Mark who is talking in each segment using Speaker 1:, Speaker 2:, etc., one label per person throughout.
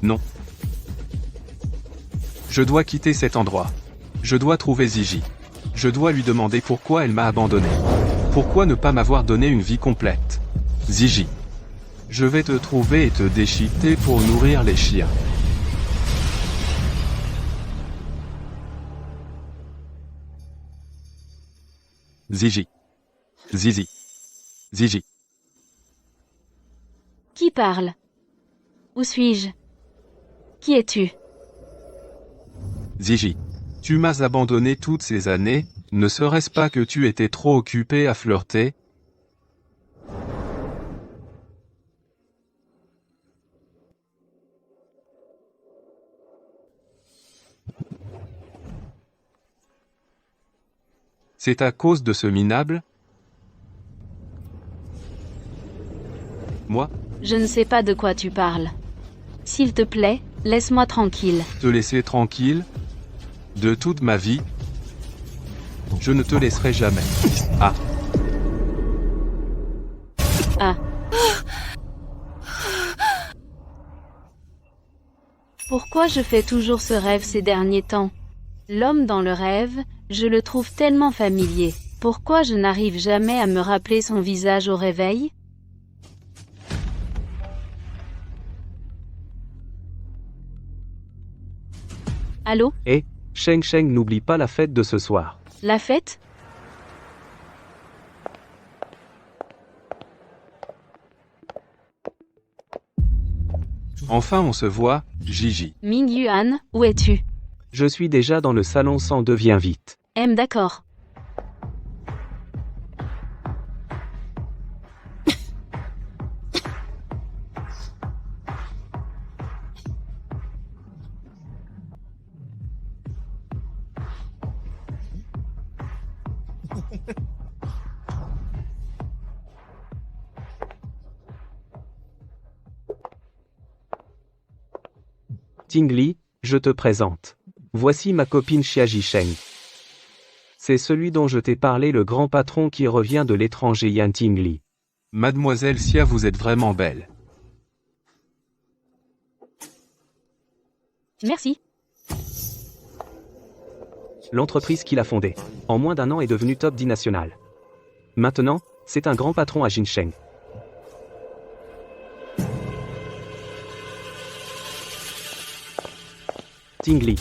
Speaker 1: Non. Je dois quitter cet endroit. Je dois trouver Ziggy. Je dois lui demander pourquoi elle m'a abandonné. Pourquoi ne pas m'avoir donné une vie complète. Ziggy. Je vais te trouver et te déchiqueter pour nourrir les chiens. Ziggy. Zizi. Ziggy.
Speaker 2: Qui parle? Où suis-je? Qui es-tu?
Speaker 1: Ziggy. Tu m'as abandonné toutes ces années, ne serait-ce pas que tu étais trop occupé à flirter? C'est à cause de ce minable? Moi,
Speaker 2: Je ne sais pas de quoi tu parles. S'il te plaît, laisse-moi tranquille.
Speaker 1: te laisser tranquille? De toute ma vie? Je ne te laisserai jamais. Ah,
Speaker 2: Ah. Pourquoi je fais toujours ce rêve ces derniers temps? L'homme dans le rêve, je le trouve tellement familier. Pourquoi je n'arrive jamais à me rappeler son visage au réveil? Allô?
Speaker 3: Et, Sheng Sheng, n'oublie pas la fête de ce soir.
Speaker 2: La fête?
Speaker 1: enfin on se voit, Gigi.
Speaker 2: Ming Yuan, où es-tu?
Speaker 3: Je suis déjà dans le salon 102, viens vite.
Speaker 2: D'accord.
Speaker 3: Tingli, je te présente. Voici ma copine Xiaji Sheng. C'est celui dont je t'ai parlé, le grand patron qui revient de l'étranger, Yan Tingli.
Speaker 1: Mademoiselle Xia, vous êtes vraiment belle.
Speaker 2: Merci.
Speaker 3: L'entreprise qu'il a fondée, en moins d'1 an, est devenue top 10 nationale. Maintenant, c'est un grand patron à Jinsheng. Tingli.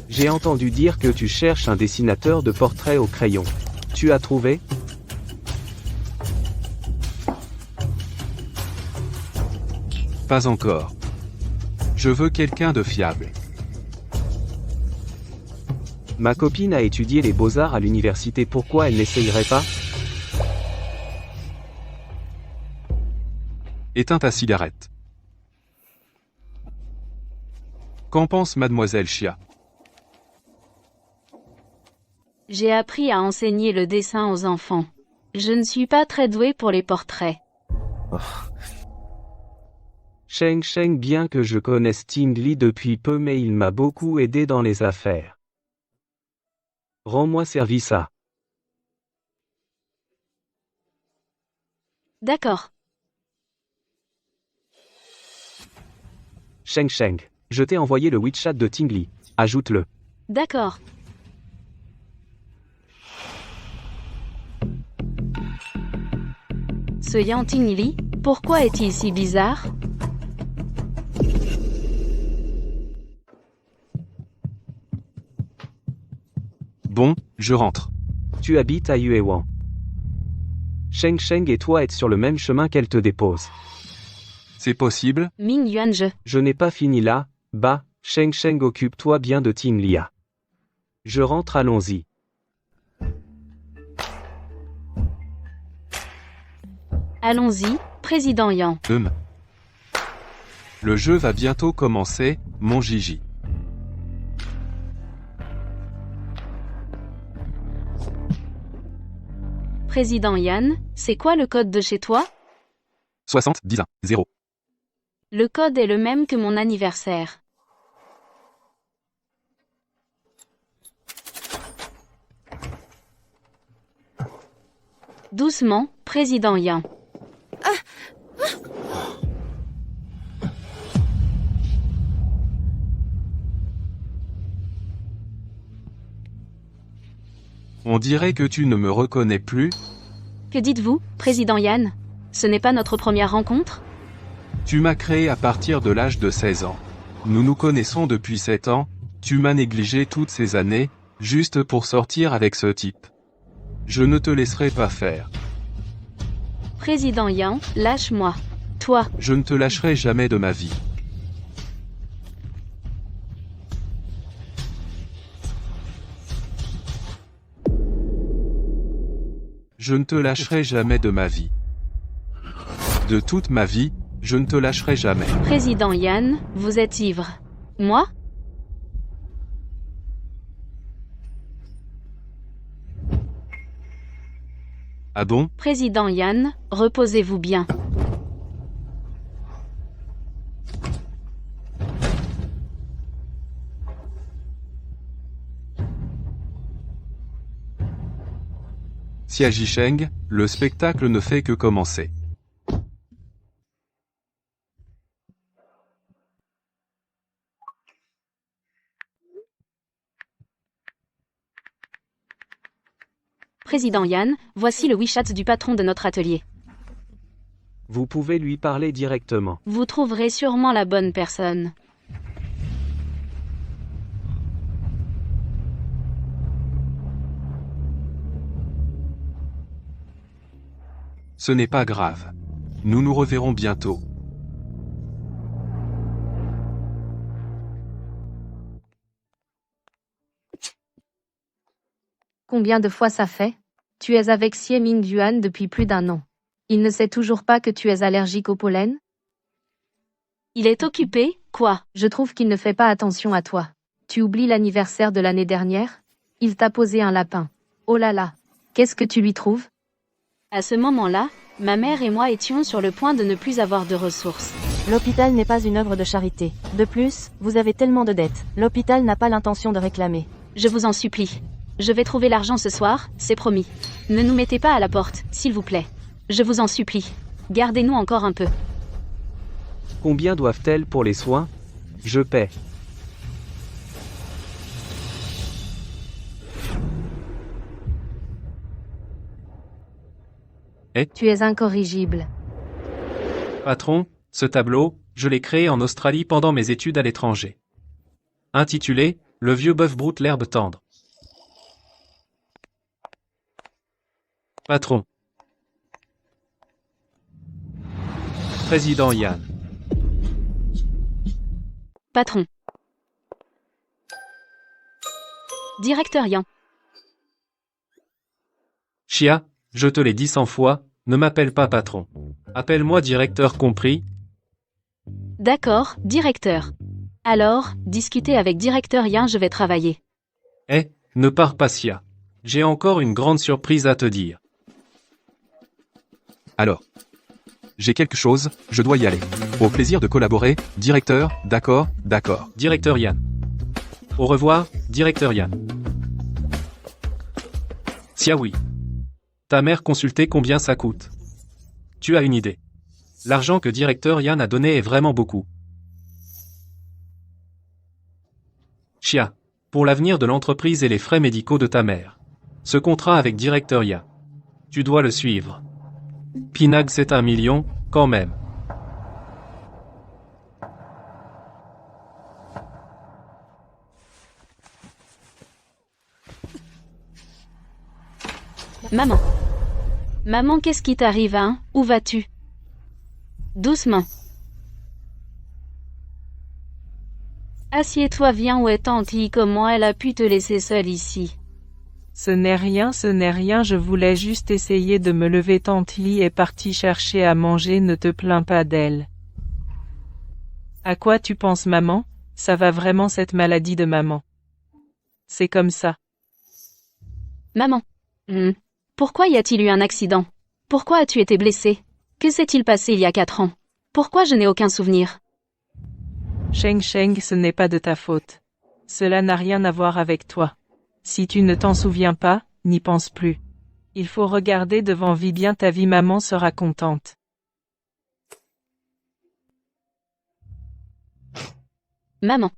Speaker 3: J'ai entendu dire que tu cherches un dessinateur de portraits au crayon. Tu as trouvé?
Speaker 1: Pas encore. Je veux quelqu'un de fiable.
Speaker 3: Ma copine a étudié les beaux-arts à l'université, pourquoi elle n'essayerait pas?
Speaker 1: Éteins ta cigarette. Qu'en pense Mademoiselle Xia?
Speaker 2: J'ai appris à enseigner le dessin aux enfants. Je ne suis pas très douée pour les portraits.
Speaker 3: Sheng Sheng, bien que je connaisse Tingli depuis peu, mais il m'a beaucoup aidé dans les affaires. Rends-moi service à.
Speaker 2: D'accord.
Speaker 3: Sheng Sheng, je t'ai envoyé le WeChat de Tingli. Ajoute-le.
Speaker 2: D'accord. Ce Yan Tingli, pourquoi est-il si bizarre?
Speaker 1: Bon, je rentre.
Speaker 3: Tu habites à Yuewang. Sheng Sheng et toi êtes sur le même chemin qu'elle te dépose.
Speaker 1: C'est possible?
Speaker 2: Ming Yuan,
Speaker 3: Je n'ai pas fini là, bah, Sheng Sheng, occupe-toi bien de Tinglia. Je rentre, allons-y.
Speaker 2: Allons-y, Président Yan.
Speaker 1: Le jeu va bientôt commencer, mon Gigi.
Speaker 2: Président Yan, c'est quoi le code de chez toi?
Speaker 1: 70 0.
Speaker 2: Le code est le même que mon anniversaire. Doucement, Président Yan.
Speaker 1: On dirait que tu ne me reconnais plus.
Speaker 2: Que dites-vous, président Yann? Ce n'est pas notre première rencontre?
Speaker 1: Tu m'as créé à partir de l'âge de 16 ans. Nous nous connaissons depuis 7 ans, tu m'as négligé toutes ces années, juste pour sortir avec ce type. Je ne te laisserai pas faire.
Speaker 2: Président Yan, lâche-moi. Toi,
Speaker 1: Je ne te lâcherai jamais de ma vie. Je ne te lâcherai jamais de ma vie. De toute ma vie, je ne te lâcherai jamais.
Speaker 2: président Yann, vous êtes ivre. Moi?
Speaker 1: Ah bon?
Speaker 2: Président Yann, reposez-vous bien.
Speaker 1: Xia Jisheng, le spectacle ne fait que commencer.
Speaker 2: Président Yann, voici le WeChat du patron de notre atelier.
Speaker 3: Vous pouvez lui parler directement.
Speaker 2: Vous trouverez sûrement la bonne personne.
Speaker 1: Ce n'est pas grave. Nous nous reverrons bientôt.
Speaker 4: Combien de fois ça fait? Tu es avec Xie Mingyuan depuis plus d'1 an. Il ne sait toujours pas que tu es allergique au pollen?
Speaker 2: Il est occupé, quoi?
Speaker 4: Je trouve qu'il ne fait pas attention à toi. Tu oublies l'anniversaire de l'année dernière? Il t'a posé un lapin. Oh là là. Qu'est-ce que tu lui trouves?
Speaker 2: À ce moment-là, ma mère et moi étions sur le point de ne plus avoir de ressources.
Speaker 5: L'hôpital n'est pas une œuvre de charité. De plus, vous avez tellement de dettes. L'hôpital n'a pas l'intention de réclamer.
Speaker 2: Je vous en supplie. Je vais trouver l'argent ce soir, c'est promis. Ne nous mettez pas à la porte, s'il vous plaît. Je vous en supplie. Gardez-nous encore un peu.
Speaker 3: Combien doivent-elles pour les soins? Je paie.
Speaker 4: Tu es incorrigible.
Speaker 6: Patron, ce tableau, je l'ai créé en Australie pendant mes études à l'étranger. Intitulé « Le vieux bœuf broute l'herbe tendre ». Patron. Président Yann.
Speaker 2: Patron. Directeur Yan.
Speaker 6: Chia, je te l'ai dit 100 fois, ne m'appelle pas patron. Appelle-moi directeur compris?
Speaker 2: D'accord, directeur. Alors, discutez avec directeur Yan, je vais travailler.
Speaker 6: Eh, ne pars pas Chia. J'ai encore une grande surprise à te dire.
Speaker 1: Alors. J'ai quelque chose, je dois y aller. Au plaisir de collaborer, directeur, d'accord, d'accord.
Speaker 6: Directeur Yann. Au revoir, directeur Yann. Sia oui. Ta mère consultait combien ça coûte. Tu as une idée. L'argent que directeur Yann a donné est vraiment beaucoup. Chia. Pour l'avenir de l'entreprise et les frais médicaux de ta mère. Ce contrat avec directeur Yann. Tu dois le suivre. Pinag c'est 1 million, quand même.
Speaker 2: Maman. Maman, qu'est-ce qui t'arrive, hein? Où vas-tu? Doucement. Assieds-toi, viens, où est tante Li? Comment elle a pu te laisser seule ici?
Speaker 7: Ce n'est rien, je voulais juste essayer de me lever. Tante Li est partie chercher à manger, ne te plains pas d'elle. À quoi tu penses, maman? Ça va vraiment cette maladie de maman? C'est comme ça.
Speaker 2: Maman. Pourquoi y a-t-il eu un accident? Pourquoi as-tu été blessée? Que s'est-il passé il y a 4 ans? Pourquoi je n'ai aucun souvenir?
Speaker 7: Sheng, ce n'est pas de ta faute. Cela n'a rien à voir avec toi. Si tu ne t'en souviens pas, n'y pense plus. Il faut regarder devant, vis bien ta vie, maman sera contente.
Speaker 2: Maman.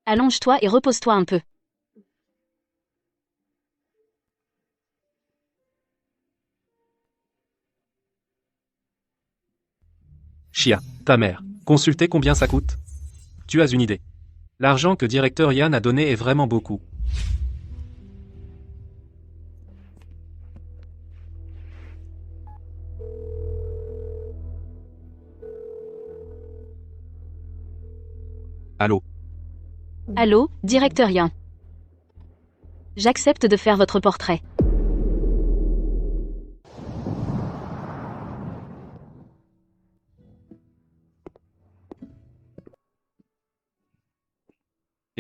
Speaker 2: Allonge-toi et repose-toi un peu.
Speaker 6: Chia, ta mère. Consultez combien ça coûte. Tu as une idée. L'argent que directeur Yan a donné est vraiment beaucoup.
Speaker 1: Allô?
Speaker 2: Allô, directeur Yan. J'accepte de faire votre portrait.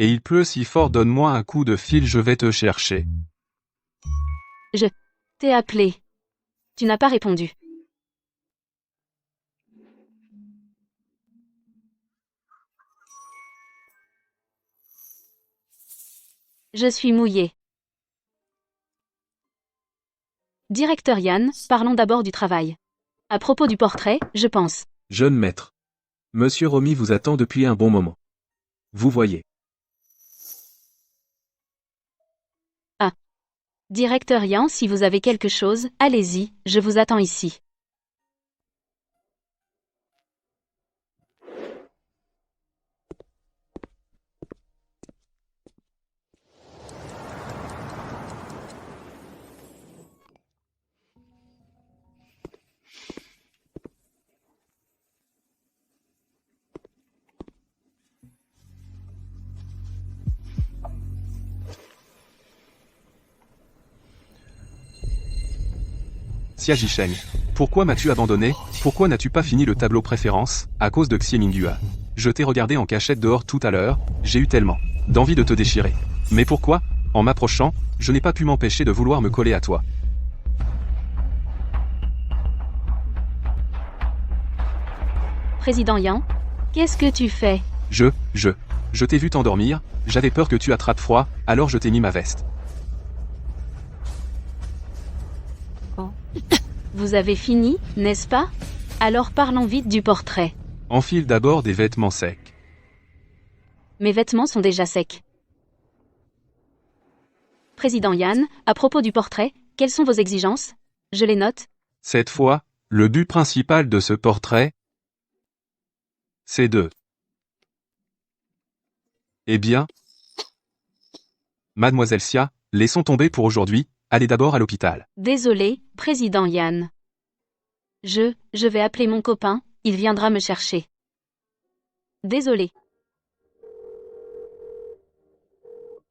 Speaker 1: Et il pleut si fort, donne-moi un coup de fil, je vais te chercher.
Speaker 2: T'es appelé. Tu n'as pas répondu. Je suis mouillé. Directeur Yan, parlons d'abord du travail. À propos du portrait, je pense.
Speaker 3: Jeune maître. Monsieur Romy vous attend depuis un bon moment. Vous voyez.
Speaker 2: Directeur Yan, si vous avez quelque chose, allez-y, je vous attends ici.
Speaker 1: Xia Jisheng. Pourquoi m'as-tu abandonné? Pourquoi n'as-tu pas fini le tableau préférence? À cause de Xie Mingyua. Je t'ai regardé en cachette dehors tout à l'heure, j'ai eu tellement d'envie de te déchirer. Mais pourquoi? En m'approchant, je n'ai pas pu m'empêcher de vouloir me coller à toi.
Speaker 2: Président Yan, qu'est-ce que tu fais?
Speaker 1: Je t'ai vu t'endormir, j'avais peur que tu attrapes froid, alors je t'ai mis ma veste.
Speaker 2: Vous avez fini, n'est-ce pas? Alors parlons vite du portrait.
Speaker 1: Enfile d'abord des vêtements secs.
Speaker 2: Mes vêtements sont déjà secs. Président Yan, à propos du portrait, quelles sont vos exigences? Je les note.
Speaker 1: Cette fois, le but principal de ce portrait, c'est de... Eh bien, Mademoiselle Xia, laissons tomber pour aujourd'hui, allez d'abord à l'hôpital.
Speaker 2: Désolé, Président Yan. Je vais appeler mon copain, il viendra me chercher. Désolé.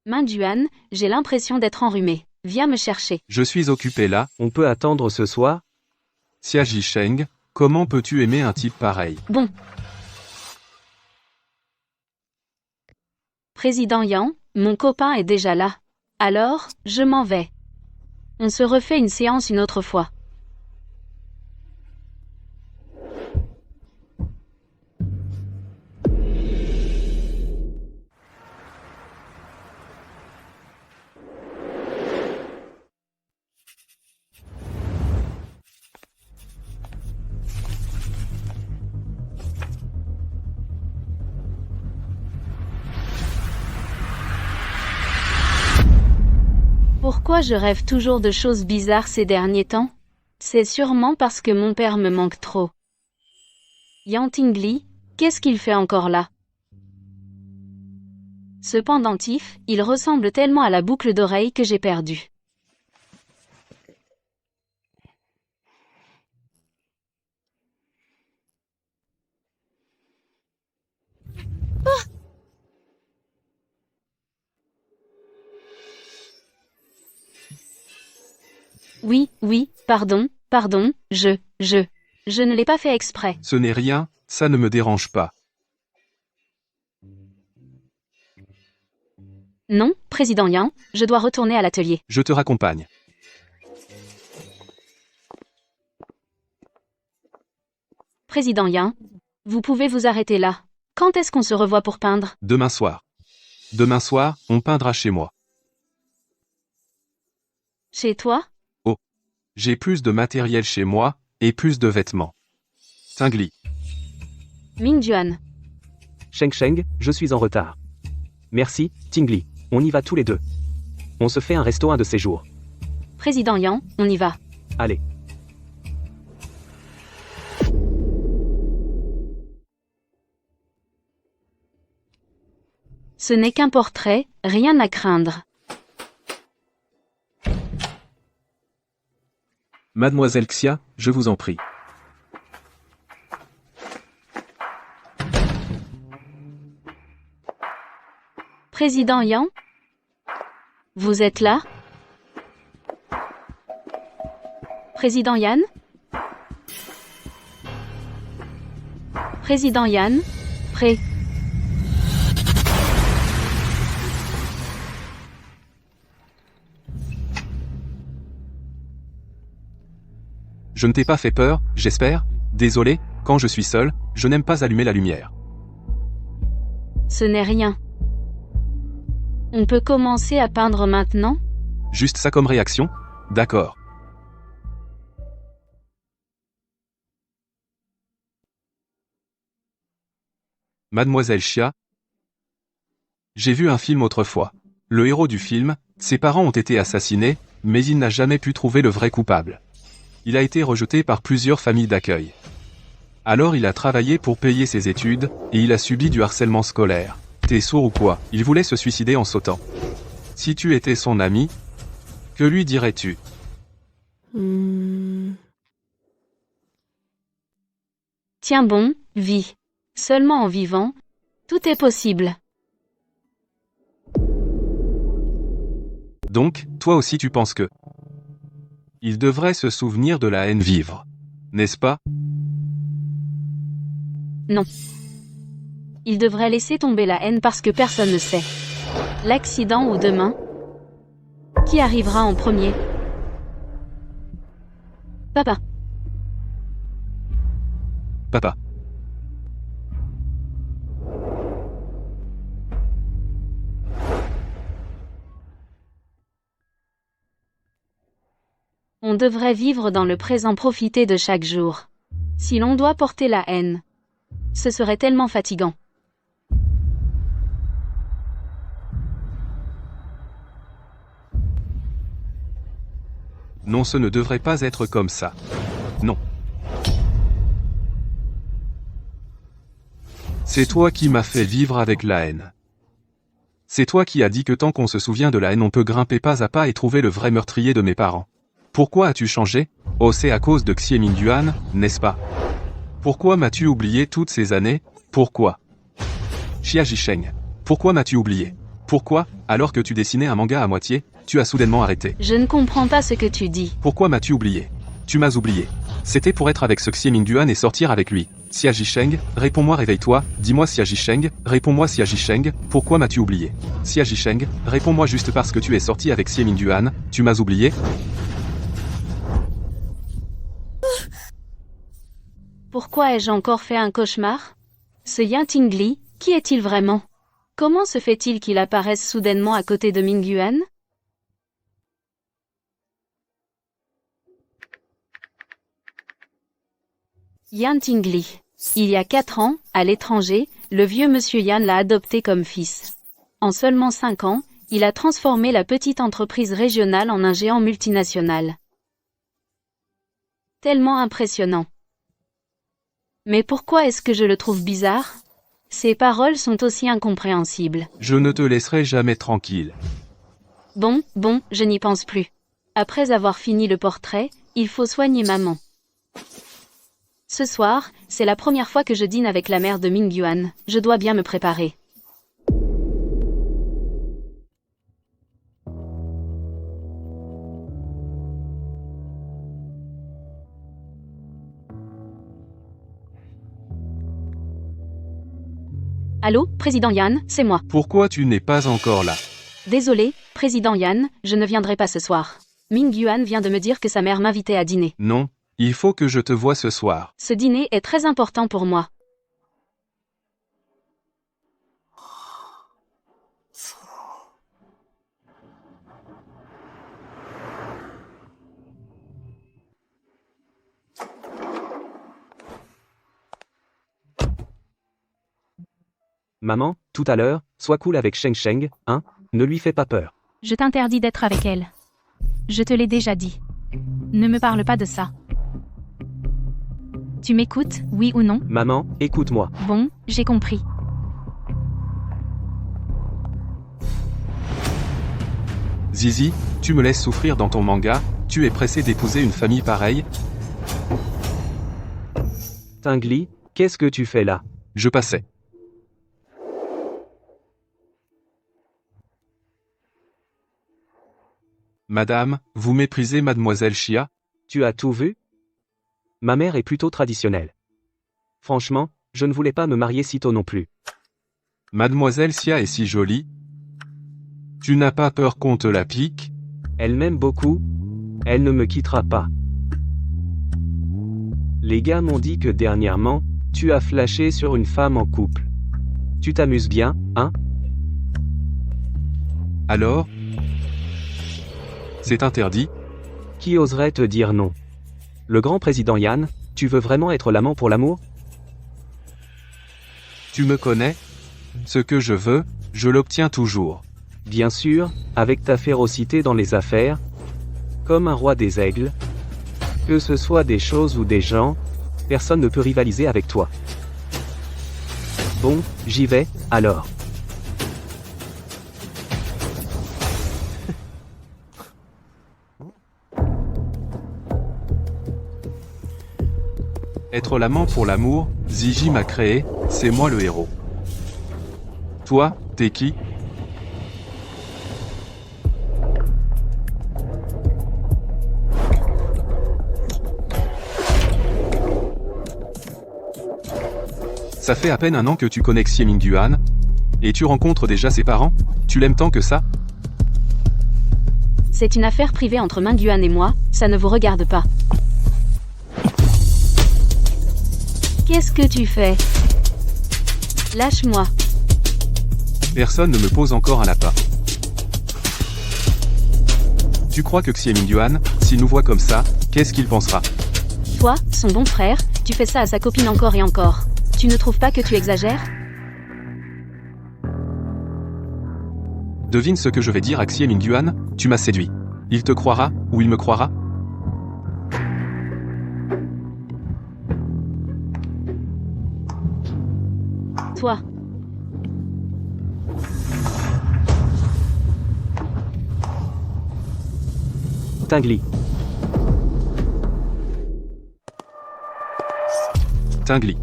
Speaker 2: Mingyuan, j'ai l'impression d'être enrhumé. Viens me chercher.
Speaker 1: Je suis occupé là.
Speaker 3: On peut attendre ce soir?
Speaker 1: Xia Jisheng, comment peux-tu aimer un type pareil?
Speaker 2: Bon. Président Yan, mon copain est déjà là. Alors, je m'en vais. On se refait une séance une autre fois. Pourquoi je rêve toujours de choses bizarres ces derniers temps? C'est sûrement parce que mon père me manque trop. Yang Tingli, qu'est-ce qu'il fait encore là? Ce pendentif, il ressemble tellement à la boucle d'oreille que j'ai perdue. Oui, pardon, je ne l'ai pas fait exprès.
Speaker 1: Ce n'est rien, ça ne me dérange pas.
Speaker 2: Non, Président Yan, je dois retourner à l'atelier.
Speaker 1: Je te raccompagne.
Speaker 2: Président Yan, vous pouvez vous arrêter là. Quand est-ce qu'on se revoit pour peindre?
Speaker 1: Demain soir. Demain soir, on peindra chez moi.
Speaker 2: Chez toi?
Speaker 1: J'ai plus de matériel chez moi, et plus de vêtements. Tingli.
Speaker 2: Mingyuan.
Speaker 3: Sheng, je suis en retard. Merci, Tingli. On y va tous les deux. On se fait un resto un de ces jours.
Speaker 2: Président Yan, on y va.
Speaker 3: Allez.
Speaker 2: Ce n'est qu'un portrait, rien à craindre.
Speaker 6: Mademoiselle Xia, je vous en prie.
Speaker 2: Président Yan? Vous êtes là? Président Yan? Président Yan? Prêt.
Speaker 1: Je ne t'ai pas fait peur, j'espère? Désolé, quand je suis seul, je n'aime pas allumer la lumière.
Speaker 2: Ce n'est rien. On peut commencer à peindre maintenant?
Speaker 1: Juste ça comme réaction? D'accord. Mademoiselle Xia. J'ai vu un film autrefois. Le héros du film, ses parents ont été assassinés, mais il n'a jamais pu trouver le vrai coupable. Il a été rejeté par plusieurs familles d'accueil. Alors il a travaillé pour payer ses études, et il a subi du harcèlement scolaire. T'es sourd ou quoi? Il voulait se suicider en sautant. Si tu étais son ami, que lui dirais-tu?
Speaker 2: Tiens bon, vis. Seulement en vivant, tout est possible.
Speaker 1: Donc, toi aussi tu penses que... Il devrait se souvenir de la haine vivre. N'est-ce pas?
Speaker 2: Non. Il devrait laisser tomber la haine parce que personne ne sait. L'accident ou demain? Qui arrivera en premier? Papa.
Speaker 1: Papa.
Speaker 2: On devrait vivre dans le présent, profiter de chaque jour. Si l'on doit porter la haine, ce serait tellement fatigant.
Speaker 1: Non, ce ne devrait pas être comme ça. Non. C'est toi qui m'as fait vivre avec la haine. C'est toi qui as dit que tant qu'on se souvient de la haine, on peut grimper pas à pas et trouver le vrai meurtrier de mes parents. Pourquoi as-tu changé? Oh, c'est à cause de Xie Mingyuan, n'est-ce pas? Pourquoi m'as-tu oublié toutes ces années? Pourquoi? Xia Jisheng. Pourquoi m'as-tu oublié? Pourquoi, alors que tu dessinais un manga à moitié, tu as soudainement arrêté?
Speaker 2: Je ne comprends pas ce que tu dis.
Speaker 1: Pourquoi m'as-tu oublié? Tu m'as oublié. C'était pour être avec ce Xie Mingyuan et sortir avec lui. Xia Jisheng, réponds-moi, réveille-toi, dis-moi Xia Jisheng, réponds-moi Xia Jisheng, pourquoi m'as-tu oublié? Xia Jisheng, réponds-moi juste parce que tu es sorti avec Xie Mingyuan, tu m'as oublié?
Speaker 2: Pourquoi ai-je encore fait un cauchemar? Ce Yan Tingli, qui est-il vraiment? Comment se fait-il qu'il apparaisse soudainement à côté de Mingyuan? Yan Tingli. Il y a 4 ans, à l'étranger, le vieux monsieur Yan l'a adopté comme fils. En seulement 5 ans, il a transformé la petite entreprise régionale en un géant multinational. Tellement impressionnant. Mais pourquoi est-ce que je le trouve bizarre? Ces paroles sont aussi incompréhensibles.
Speaker 1: Je ne te laisserai jamais tranquille.
Speaker 2: Bon, je n'y pense plus. Après avoir fini le portrait, il faut soigner maman. Ce soir, c'est la première fois que je dîne avec la mère de Mingyuan. Je dois bien me préparer. Allô, Président Yan, c'est moi.
Speaker 1: Pourquoi tu n'es pas encore là?
Speaker 2: Désolé, Président Yan, je ne viendrai pas ce soir. Mingyuan vient de me dire que sa mère m'invitait à dîner.
Speaker 1: Non, il faut que je te voie ce soir.
Speaker 2: Ce dîner est très important pour moi.
Speaker 3: Maman, tout à l'heure, sois cool avec Sheng Sheng, hein? Ne lui fais pas peur.
Speaker 8: Je t'interdis d'être avec elle. Je te l'ai déjà dit. Ne me parle pas de ça. Tu m'écoutes, oui ou non?
Speaker 3: Maman, écoute-moi.
Speaker 8: Bon, j'ai compris.
Speaker 1: Zizi, tu me laisses souffrir dans ton manga, tu es pressé d'épouser une famille pareille?
Speaker 3: Tingli, qu'est-ce que tu fais là?
Speaker 1: Je passais. Madame, vous méprisez mademoiselle Chia?
Speaker 3: Tu as tout vu? Ma mère est plutôt traditionnelle. Franchement, je ne voulais pas me marier si tôt non plus.
Speaker 1: Mademoiselle Chia est si jolie. Tu n'as pas peur qu'on te la pique?
Speaker 3: Elle m'aime beaucoup. Elle ne me quittera pas. Les gars m'ont dit que dernièrement, tu as flashé sur une femme en couple. Tu t'amuses bien, hein?
Speaker 1: Alors? C'est interdit?
Speaker 3: Qui oserait te dire non? Le grand président Yan, tu veux vraiment être l'amant pour l'amour?
Speaker 1: Tu me connais? Ce que je veux, je l'obtiens toujours.
Speaker 3: Bien sûr, avec ta férocité dans les affaires. Comme un roi des aigles. Que ce soit des choses ou des gens, personne ne peut rivaliser avec toi. Bon, j'y vais, alors.
Speaker 1: Être l'amant pour l'amour, Zizi m'a créé, c'est moi le héros. Toi, t'es qui? Ça fait à peine un an que tu connais Xie Mingyuan. Et tu rencontres déjà ses parents? Tu l'aimes tant que ça?
Speaker 2: C'est une affaire privée entre Mingyuan et moi, ça ne vous regarde pas. Qu'est-ce que tu fais? Lâche-moi.
Speaker 1: Personne ne me pose encore un lapin. Tu crois que Xie Mingyuan, s'il nous voit comme ça, qu'est-ce qu'il pensera?
Speaker 2: Toi, son bon frère, tu fais ça à sa copine encore et encore. Tu ne trouves pas que tu exagères?
Speaker 1: Devine ce que je vais dire à Xie Mingyuan, tu m'as séduit. Il te croira, ou il me croira?
Speaker 2: Toi.
Speaker 3: Tingli.
Speaker 1: Tingli.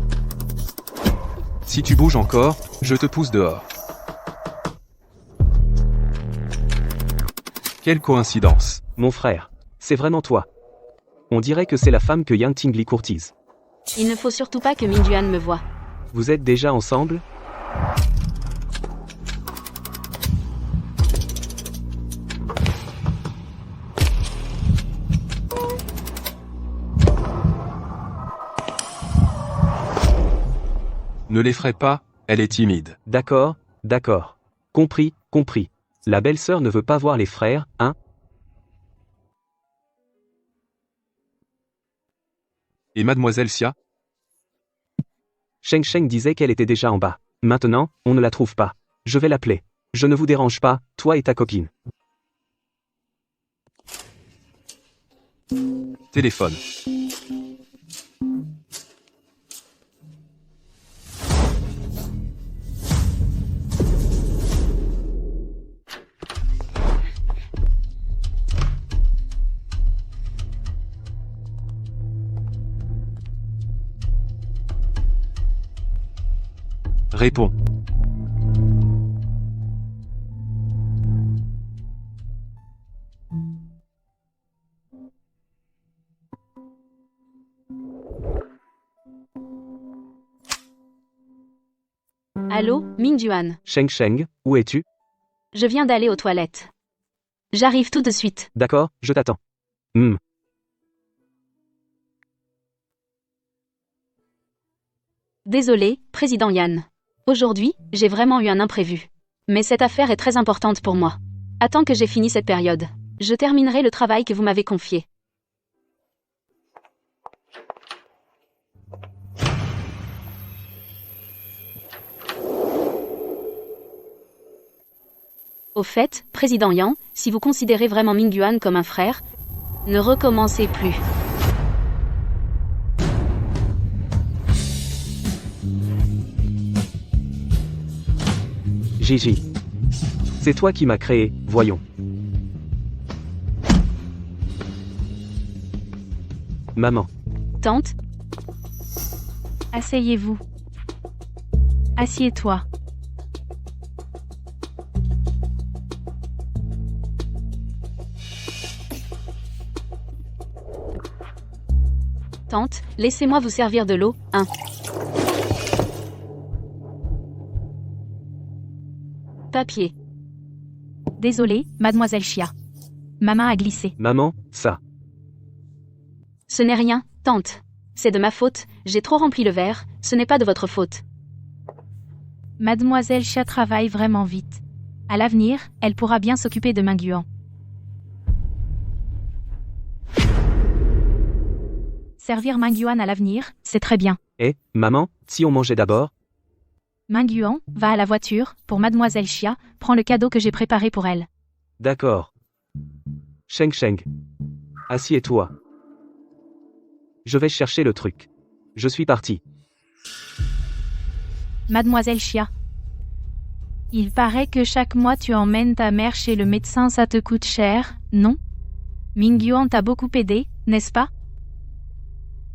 Speaker 1: Si tu bouges encore, je te pousse dehors. Quelle coïncidence.
Speaker 3: Mon frère. C'est vraiment toi. On dirait que c'est la femme que Yang Tingli courtise.
Speaker 2: Il ne faut surtout pas que Mingyuan me voie.
Speaker 3: Vous êtes déjà ensemble?
Speaker 1: Ne l'effraie pas, elle est timide.
Speaker 3: D'accord, d'accord. Compris, compris. La belle-sœur ne veut pas voir les frères, hein?
Speaker 1: Et mademoiselle Xia?
Speaker 3: Sheng Sheng disait qu'elle était déjà en bas. Maintenant, on ne la trouve pas. Je vais l'appeler. Je ne vous dérange pas, toi et ta copine.
Speaker 1: Téléphone. Réponds.
Speaker 2: Allô, Mingyuan.
Speaker 3: Sheng Sheng, où es-tu?
Speaker 2: Je viens d'aller aux toilettes. J'arrive tout de suite.
Speaker 3: D'accord, je t'attends.
Speaker 2: Désolé, président Yan. Aujourd'hui, j'ai vraiment eu un imprévu. Mais cette affaire est très importante pour moi. Attends que j'ai fini cette période. Je terminerai le travail que vous m'avez confié. Au fait, président Yan, si vous considérez vraiment Mingyuan comme un frère, ne recommencez plus.
Speaker 3: Gigi. C'est toi qui m'as créé, voyons. Maman.
Speaker 2: Tante,
Speaker 8: Asseyez-vous. Assieds-toi.
Speaker 2: tante, laissez-moi vous servir de l'eau, hein. Papier.
Speaker 8: Désolée, mademoiselle Chia. Ma main a glissé.
Speaker 3: Maman, ça.
Speaker 2: Ce n'est rien, tante. C'est de ma faute, j'ai trop rempli le verre, ce n'est pas de votre faute.
Speaker 8: Mademoiselle Chia travaille vraiment vite. À l'avenir, elle pourra bien s'occuper de Mingyuan. Servir Mingyuan à l'avenir, c'est très bien.
Speaker 3: Eh, maman, si on mangeait d'abord?
Speaker 8: Mingyuan, va à la voiture, pour mademoiselle Chia, prends le cadeau que j'ai préparé pour elle.
Speaker 3: D'accord. Sheng. Assieds-toi. Je vais chercher le truc. Je suis parti.
Speaker 8: Mademoiselle Chia. Il paraît que chaque mois tu emmènes ta mère chez le médecin, ça te coûte cher, non? Mingyuan t'a beaucoup aidé, n'est-ce pas?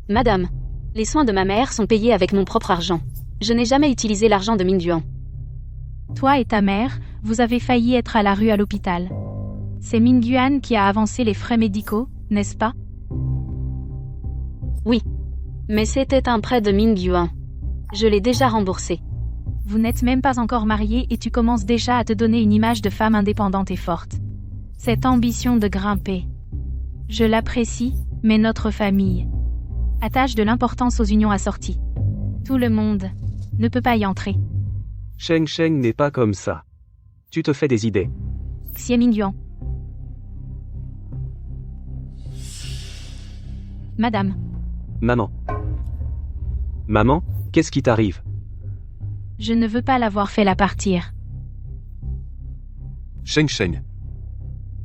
Speaker 2: Madame, les soins de ma mère sont payés avec mon propre argent. Je n'ai jamais utilisé l'argent de Mingyuan.
Speaker 8: Toi et ta mère, vous avez failli être à la rue à l'hôpital. C'est Mingyuan qui a avancé les frais médicaux, n'est-ce pas?
Speaker 2: Oui. Mais c'était un prêt de Mingyuan. Je l'ai déjà remboursé.
Speaker 8: Vous n'êtes même pas encore mariée et tu commences déjà à te donner une image de femme indépendante et forte. Cette ambition de grimper. Je l'apprécie, mais notre famille attache de l'importance aux unions assorties. Tout le monde ne peut pas y entrer.
Speaker 3: Sheng n'est pas comme ça. Tu te fais des idées.
Speaker 8: Xie Mingyuan. Madame,
Speaker 3: Maman. Maman, qu'est-ce qui t'arrive?
Speaker 8: je ne veux pas l'avoir fait la partir.
Speaker 1: Sheng.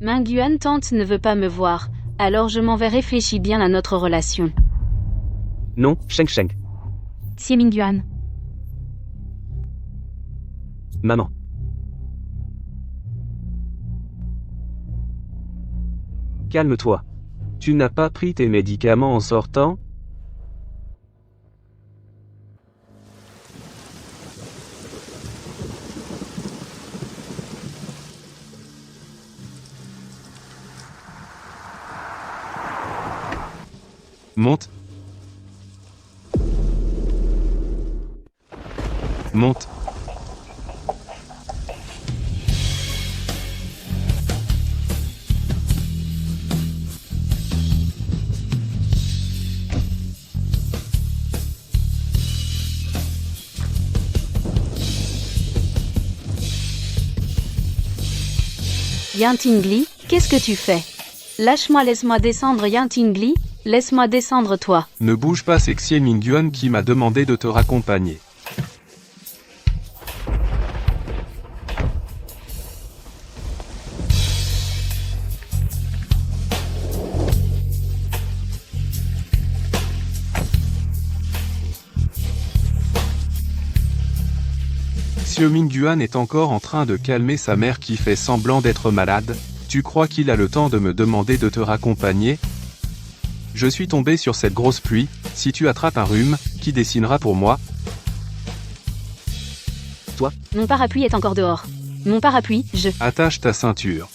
Speaker 2: Mingyuan tante ne veut pas me voir, alors je m'en vais réfléchir bien à notre relation.
Speaker 3: Non, Sheng.
Speaker 8: Xie Mingyuan.
Speaker 3: Maman. Calme-toi. Tu n'as pas pris tes médicaments en sortant?
Speaker 1: Monte. Monte.
Speaker 2: Yan Tingli, qu'est-ce que tu fais? Lâche-moi, laisse-moi descendre Yan Tingli, laisse-moi descendre toi.
Speaker 1: Ne bouge pas, c'est Xie Mingyuan qui m'a demandé de te raccompagner. Xie Mingyuan est encore en train de calmer sa mère qui fait semblant d'être malade. Tu crois qu'il a le temps de me demander de te raccompagner? Je suis tombé sur cette grosse pluie, si tu attrapes un rhume, qui dessinera pour moi?
Speaker 2: Mon parapluie est encore dehors. Mon parapluie, je...
Speaker 1: Attache ta ceinture.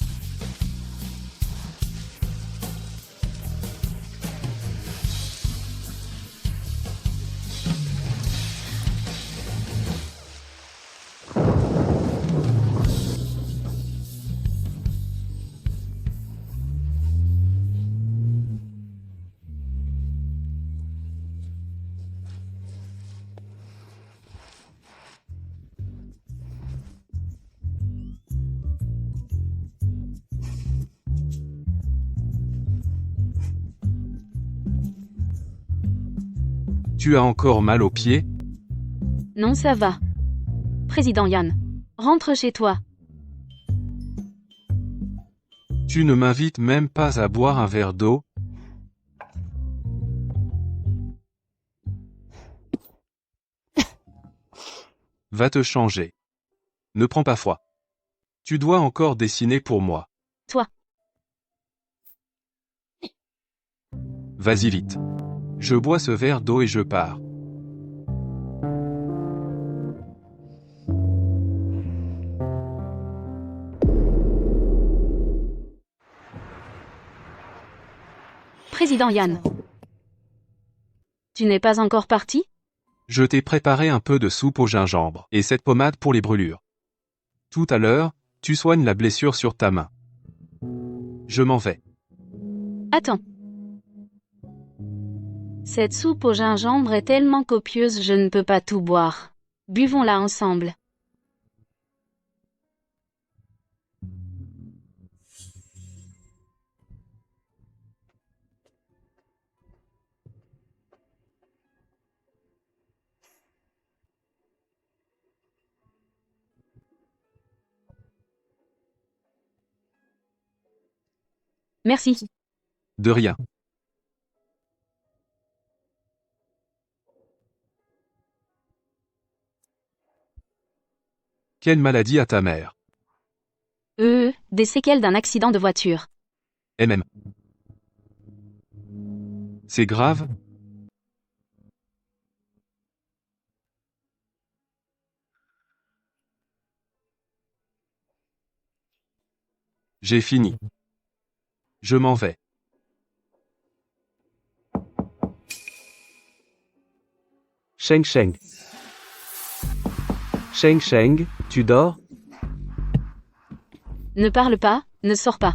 Speaker 1: Tu as encore mal aux pieds?
Speaker 2: Non, ça va. Président Yan, rentre chez toi.
Speaker 1: Tu ne m'invites même pas à boire un verre d'eau? Va te changer. Ne prends pas froid. Tu dois encore dessiner pour moi.
Speaker 2: Toi.
Speaker 1: Vas-y vite. Je bois ce verre d'eau et je pars.
Speaker 2: Président Yann. Tu n'es pas encore parti?
Speaker 1: Je t'ai préparé un peu de soupe au gingembre et cette pommade pour les brûlures. Tout à l'heure, tu soignes la blessure sur ta main. Je m'en vais.
Speaker 2: Attends. Cette soupe au gingembre est tellement copieuse, je ne peux pas tout boire. Buvons-la ensemble. Merci.
Speaker 1: De rien. Quelle maladie a ta mère?
Speaker 2: Des séquelles d'un accident de voiture.
Speaker 1: MM. C'est grave? J'ai fini. Je m'en vais.
Speaker 3: Sheng Sheng. Sheng Sheng, tu dors?
Speaker 2: Ne parle pas, ne sors pas.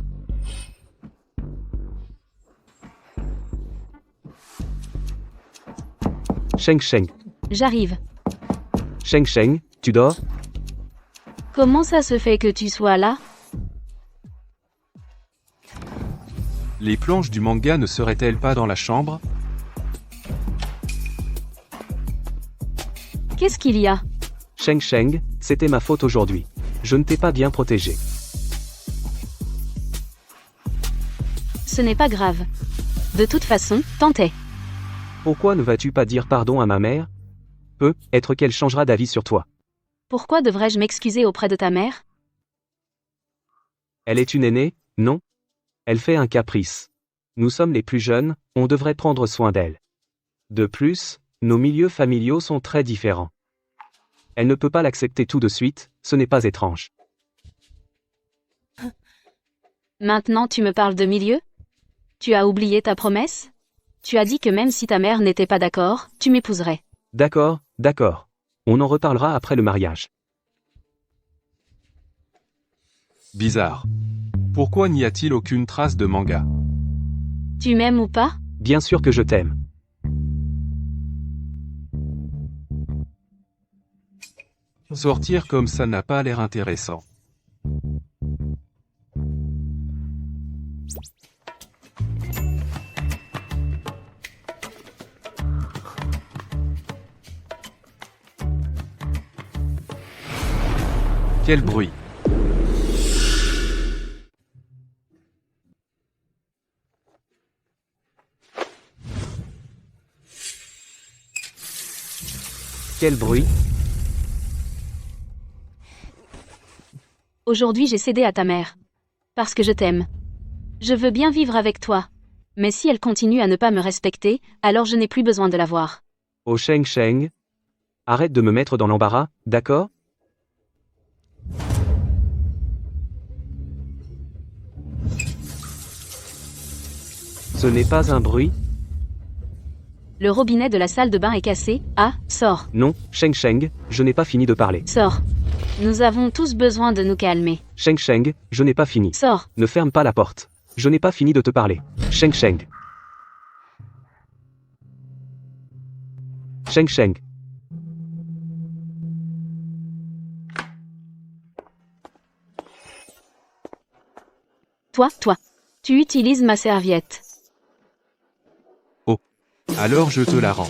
Speaker 3: Sheng Sheng.
Speaker 2: J'arrive.
Speaker 3: Sheng Sheng, tu dors?
Speaker 2: Comment ça se fait que tu sois là?
Speaker 1: Les planches du manga ne seraient-elles pas dans la chambre?
Speaker 2: Qu'est-ce qu'il y a?
Speaker 3: Sheng Sheng, c'était ma faute aujourd'hui. Je ne t'ai pas bien protégé.
Speaker 2: Ce n'est pas grave. De toute façon, tant est.
Speaker 3: Pourquoi ne vas-tu pas dire pardon à ma mère? Peut-être qu'elle changera d'avis sur toi.
Speaker 2: Pourquoi devrais-je m'excuser auprès de ta mère?
Speaker 3: Elle est une aînée, non? Elle fait un caprice. Nous sommes les plus jeunes, on devrait prendre soin d'elle. De plus, nos milieux familiaux sont très différents. Elle ne peut pas l'accepter tout de suite, ce n'est pas étrange.
Speaker 2: Maintenant tu me parles de milieu? Tu as oublié ta promesse? Tu as dit que même si ta mère n'était pas d'accord, tu m'épouserais.
Speaker 3: D'accord, d'accord. On en reparlera après le mariage.
Speaker 1: Bizarre. Pourquoi n'y a-t-il aucune trace de manga?
Speaker 2: Tu m'aimes ou pas?
Speaker 3: Bien sûr que je t'aime.
Speaker 1: Sortir comme ça n'a pas l'air intéressant. Quel bruit!
Speaker 3: Quel bruit?
Speaker 2: Aujourd'hui j'ai cédé à ta mère. Parce que je t'aime. Je veux bien vivre avec toi. Mais si elle continue à ne pas me respecter, alors je n'ai plus besoin de la voir.
Speaker 3: Oh Sheng Sheng. Arrête de me mettre dans l'embarras, d'accord? Ce n'est pas un bruit?
Speaker 2: Le robinet de la salle de bain est cassé. Ah, sors.
Speaker 3: Non, Sheng Sheng, je n'ai pas fini de parler.
Speaker 2: Sors. Nous avons tous besoin de nous calmer.
Speaker 3: Sheng Sheng, je n'ai pas fini.
Speaker 2: Sors.
Speaker 3: Ne ferme pas la porte. Je n'ai pas fini de te parler. Sheng Sheng. Sheng Sheng.
Speaker 2: Toi. Tu utilises ma serviette.
Speaker 1: Alors je te la rends.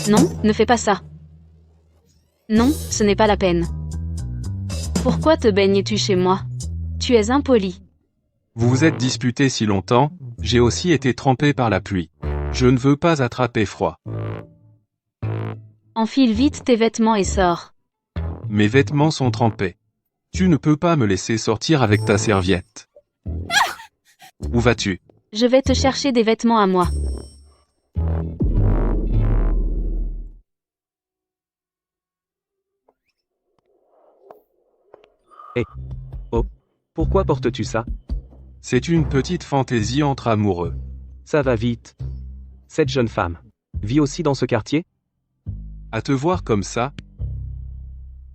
Speaker 2: Non, ne fais pas ça. Non, ce n'est pas la peine. Pourquoi te baignes-tu chez moi? Tu es impoli.
Speaker 1: Vous vous êtes disputés si longtemps, j'ai aussi été trempé par la pluie. Je ne veux pas attraper froid.
Speaker 2: Enfile vite tes vêtements et sors.
Speaker 1: Mes vêtements sont trempés. Tu ne peux pas me laisser sortir avec ta serviette. Où vas-tu?
Speaker 2: Je vais te chercher des vêtements à moi.
Speaker 3: Oh, pourquoi portes-tu ça?
Speaker 1: C'est une petite fantaisie entre amoureux.
Speaker 3: Ça va vite. Cette jeune femme vit aussi dans ce quartier?
Speaker 1: À te voir comme ça.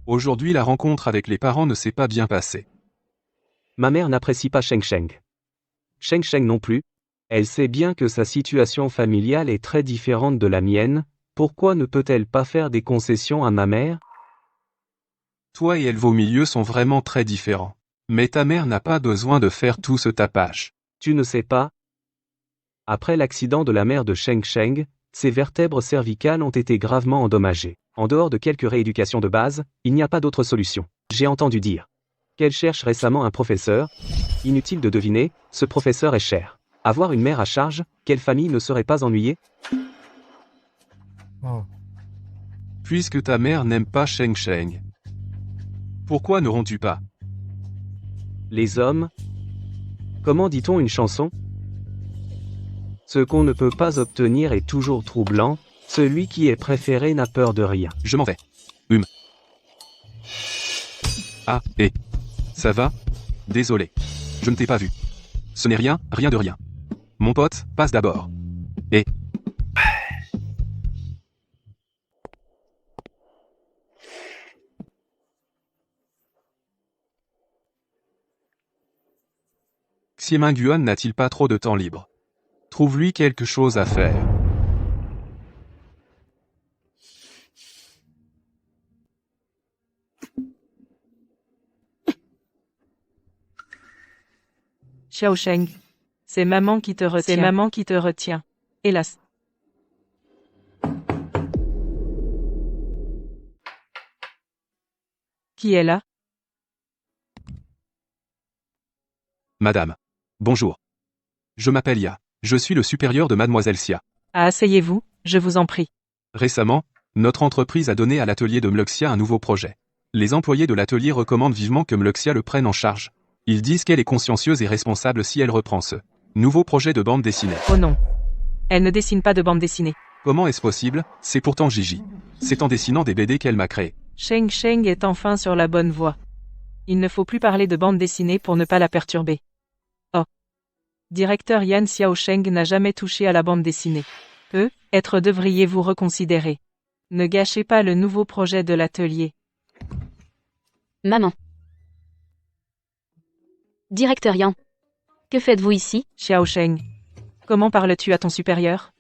Speaker 1: Aujourd'hui, la rencontre avec les parents ne s'est pas bien passée.
Speaker 3: Ma mère n'apprécie pas Sheng Sheng. Sheng Sheng non plus. Elle sait bien que sa situation familiale est très différente de la mienne. Pourquoi ne peut-elle pas faire des concessions à ma mère?
Speaker 1: Toi et elle, vos milieux sont vraiment très différents. Mais ta mère n'a pas besoin de faire tout ce tapage.
Speaker 3: Tu ne sais pas? Après l'accident de la mère de Sheng Sheng, ses vertèbres cervicales ont été gravement endommagées. En dehors de quelques rééducations de base, il n'y a pas d'autre solution. J'ai entendu dire qu'elle cherche récemment un professeur. Inutile de deviner, ce professeur est cher. Avoir une mère à charge, quelle famille ne serait pas ennuyée?
Speaker 1: Puisque ta mère n'aime pas Sheng Sheng, pourquoi n'aurons-tu pas?
Speaker 3: Les hommes? Comment dit-on une chanson? Ce qu'on ne peut pas obtenir est toujours troublant, celui qui est préféré n'a peur de rien.
Speaker 1: Je m'en vais. Ah, ça va? Désolé. Je ne t'ai pas vu. Ce n'est rien, rien de rien. Mon pote, passe d'abord. Xie Mingyuan n'a-t-il pas trop de temps libre? Trouve-lui quelque chose à faire.
Speaker 7: Xiao Sheng. C'est maman qui te retient. C'est maman qui te retient. Hélas. Qui est là?
Speaker 1: Madame. Bonjour. Je m'appelle Ya. Je suis le supérieur de Mademoiselle Xia.
Speaker 7: Asseyez-vous, je vous en prie.
Speaker 1: Récemment, notre entreprise a donné à l'atelier de Mluxia un nouveau projet. Les employés de l'atelier recommandent vivement que Mluxia le prenne en charge. Ils disent qu'elle est consciencieuse et responsable si elle reprend ce nouveau projet de bande dessinée.
Speaker 7: Oh non. Elle ne dessine pas de bande dessinée.
Speaker 1: Comment est-ce possible? C'est pourtant Gigi. C'est en dessinant des BD qu'elle m'a créé.
Speaker 7: Sheng Sheng est enfin sur la bonne voie. Il ne faut plus parler de bande dessinée pour ne pas la perturber. Oh. Directeur Yan Xiaosheng n'a jamais touché à la bande dessinée. Peut-être devriez-vous reconsidérer. Ne gâchez pas le nouveau projet de l'atelier.
Speaker 2: Maman. Directeur Yan. Que faites-vous ici?
Speaker 7: Xiaosheng. Comment parles-tu à ton supérieur?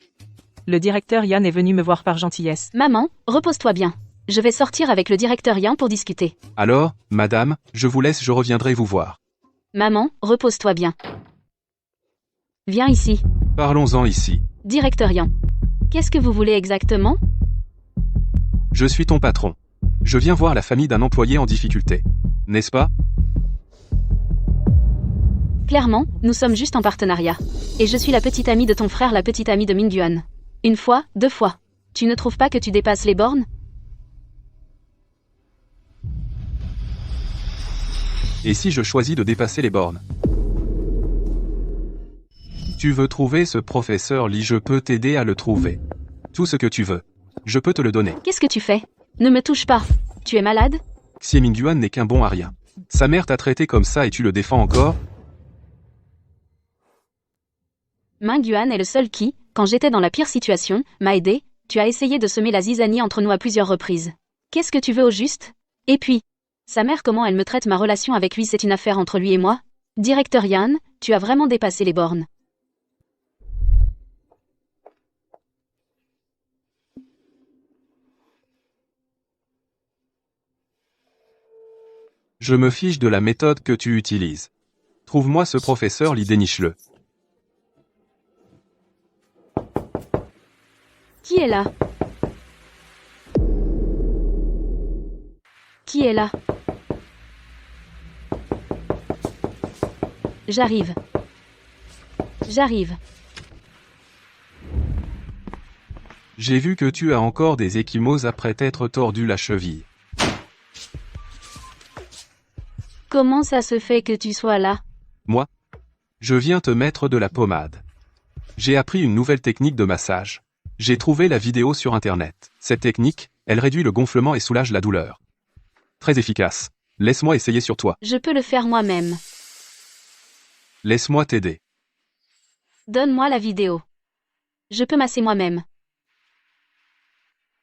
Speaker 7: Le directeur Yan est venu me voir par gentillesse.
Speaker 2: Maman, repose-toi bien. Je vais sortir avec le directeur Yan pour discuter.
Speaker 1: Alors, madame, je vous laisse, je reviendrai vous voir.
Speaker 2: Maman, repose-toi bien. Viens ici.
Speaker 1: Parlons-en ici.
Speaker 2: Directeur Yan. Qu'est-ce que vous voulez exactement?
Speaker 1: Je suis ton patron. Je viens voir la famille d'un employé en difficulté. N'est-ce pas?
Speaker 2: Clairement, nous sommes juste en partenariat. Et je suis la petite amie de ton frère, la petite amie de Mingyuan. Une fois, 2 fois. Tu ne trouves pas que tu dépasses les bornes?
Speaker 1: Et si je choisis de dépasser les bornes? Tu veux trouver ce professeur Li, je peux t'aider à le trouver. Tout ce que tu veux. Je peux te le donner.
Speaker 2: Qu'est-ce que tu fais? Ne me touche pas. Tu es malade?
Speaker 1: Xie Mingyuan n'est qu'un bon à rien. Sa mère t'a traité comme ça et tu le défends encore?
Speaker 2: Mingyuan est le seul qui, quand j'étais dans la pire situation, m'a aidé. Tu as essayé de semer la zizanie entre nous à plusieurs reprises. Qu'est-ce que tu veux au juste? Et puis, sa mère, comment elle me traite, ma relation avec lui, c'est une affaire entre lui et moi? Directeur Yan, tu as vraiment dépassé les bornes.
Speaker 1: Je me fiche de la méthode que tu utilises. Trouve-moi ce professeur Li, déniche-le.
Speaker 2: Qui est là? Qui est là? J'arrive. J'arrive.
Speaker 1: J'ai vu que tu as encore des ecchymoses après t'être tordu la cheville.
Speaker 2: Comment ça se fait que tu sois là?
Speaker 1: Moi? Je viens te mettre de la pommade. J'ai appris une nouvelle technique de massage. J'ai trouvé la vidéo sur internet. Cette technique, elle réduit le gonflement et soulage la douleur. Très efficace. Laisse-moi essayer sur toi.
Speaker 2: Je peux le faire moi-même.
Speaker 1: Laisse-moi t'aider.
Speaker 2: Donne-moi la vidéo. Je peux masser moi-même.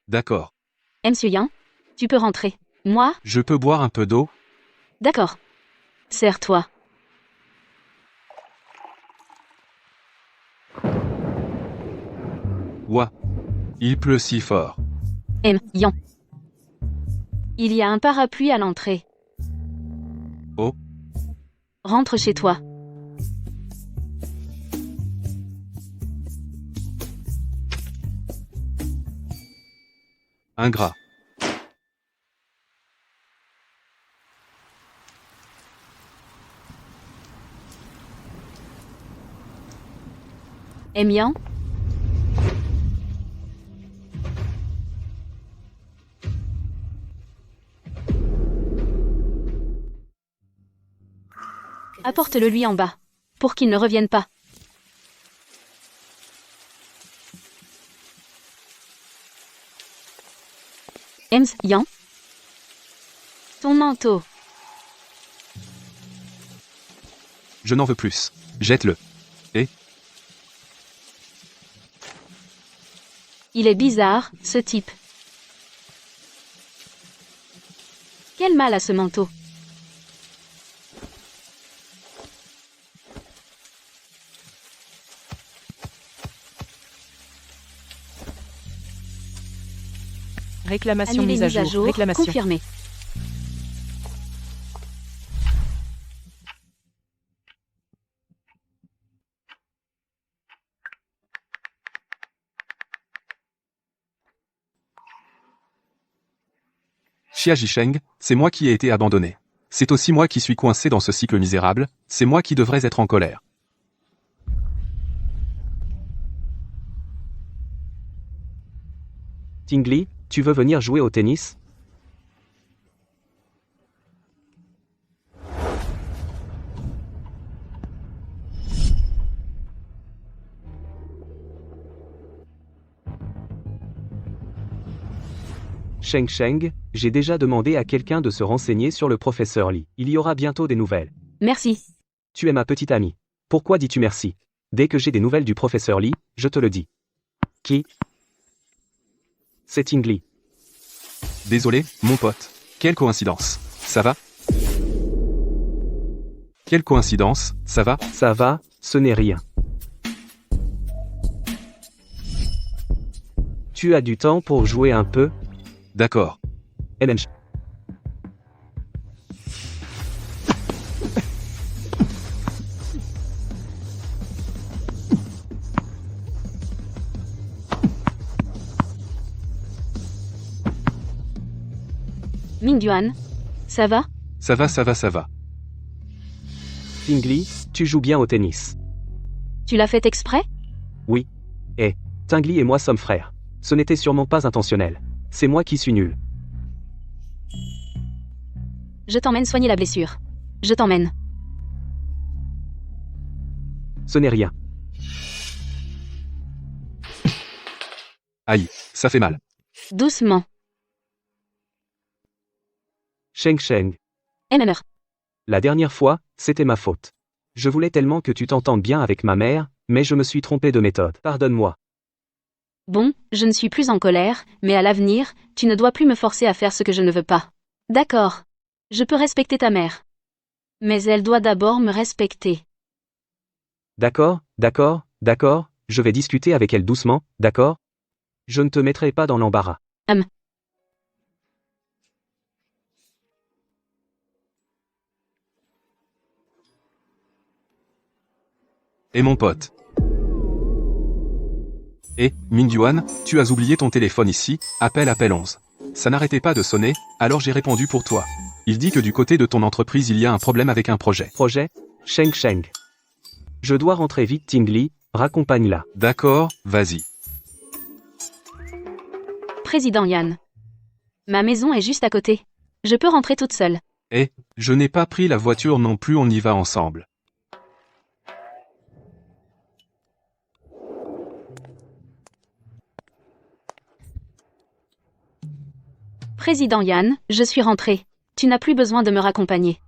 Speaker 1: D'accord.
Speaker 2: Monsieur Yan, tu peux rentrer. Moi?
Speaker 1: Je peux boire un peu d'eau?
Speaker 2: D'accord. Serre-toi.
Speaker 1: Ouah. Il pleut si fort.
Speaker 2: Yan. Il y a un parapluie à l'entrée.
Speaker 1: Oh.
Speaker 2: Rentre chez toi.
Speaker 1: Ingrat.
Speaker 2: Yan? Apporte-le lui en bas. Pour qu'il ne revienne pas. Yan? Ton manteau.
Speaker 1: Je n'en veux plus. Jette-le.
Speaker 2: Il est bizarre, ce type. Quel mal a ce manteau?
Speaker 7: Réclamation
Speaker 2: Annuler
Speaker 7: mise à jour. Réclamation.
Speaker 2: confirmé.
Speaker 1: Xia Jisheng, c'est moi qui ai été abandonné. C'est aussi moi qui suis coincé dans ce cycle misérable, c'est moi qui devrais être en colère.
Speaker 3: Tingli, tu veux venir jouer au tennis? Sheng, j'ai déjà demandé à quelqu'un de se renseigner sur le professeur Li. Il y aura bientôt des nouvelles.
Speaker 2: Merci.
Speaker 3: Tu es ma petite amie. Pourquoi dis-tu merci? Dès que j'ai des nouvelles du professeur Li, je te le dis. Qui? C'est Tingli.
Speaker 1: Désolé, mon pote. Quelle coïncidence. Ça va? Quelle coïncidence, ça va?
Speaker 3: Ça va, ce n'est rien. Tu as du temps pour jouer un peu?
Speaker 1: D'accord.
Speaker 3: Enench.
Speaker 2: Mingyuan, ça va?
Speaker 1: Ça va, ça va, ça va.
Speaker 3: Tingli, tu joues bien au tennis.
Speaker 2: Tu l'as fait exprès?
Speaker 3: Oui. Tingli et moi sommes frères. Ce n'était sûrement pas intentionnel. C'est moi qui suis nul.
Speaker 2: Je t'emmène soigner la blessure. Je t'emmène.
Speaker 3: Ce n'est rien.
Speaker 1: Aïe, ça fait mal.
Speaker 2: Doucement.
Speaker 3: Sheng.
Speaker 2: MMR.
Speaker 3: La dernière fois, c'était ma faute. Je voulais tellement que tu t'entendes bien avec ma mère, mais je me suis trompé de méthode. Pardonne-moi.
Speaker 2: Bon, je ne suis plus en colère, mais à l'avenir, tu ne dois plus me forcer à faire ce que je ne veux pas. D'accord. Je peux respecter ta mère. Mais elle doit d'abord me respecter.
Speaker 3: D'accord, je vais discuter avec elle doucement, d'accord? Je ne te mettrai pas dans l'embarras.
Speaker 1: Et mon pote. Mingyuan, tu as oublié ton téléphone ici, appel 11. Ça n'arrêtait pas de sonner, alors j'ai répondu pour toi. Il dit que du côté de ton entreprise il y a un problème avec un projet.
Speaker 3: Projet? Sheng. Je dois rentrer vite Tingli, raccompagne-la.
Speaker 1: D'accord, vas-y.
Speaker 2: Président Yan. Ma maison est juste à côté. Je peux rentrer toute seule.
Speaker 1: Je n'ai pas pris la voiture non plus, on y va ensemble.
Speaker 2: Président Yann, je suis rentré. Tu n'as plus besoin de me raccompagner.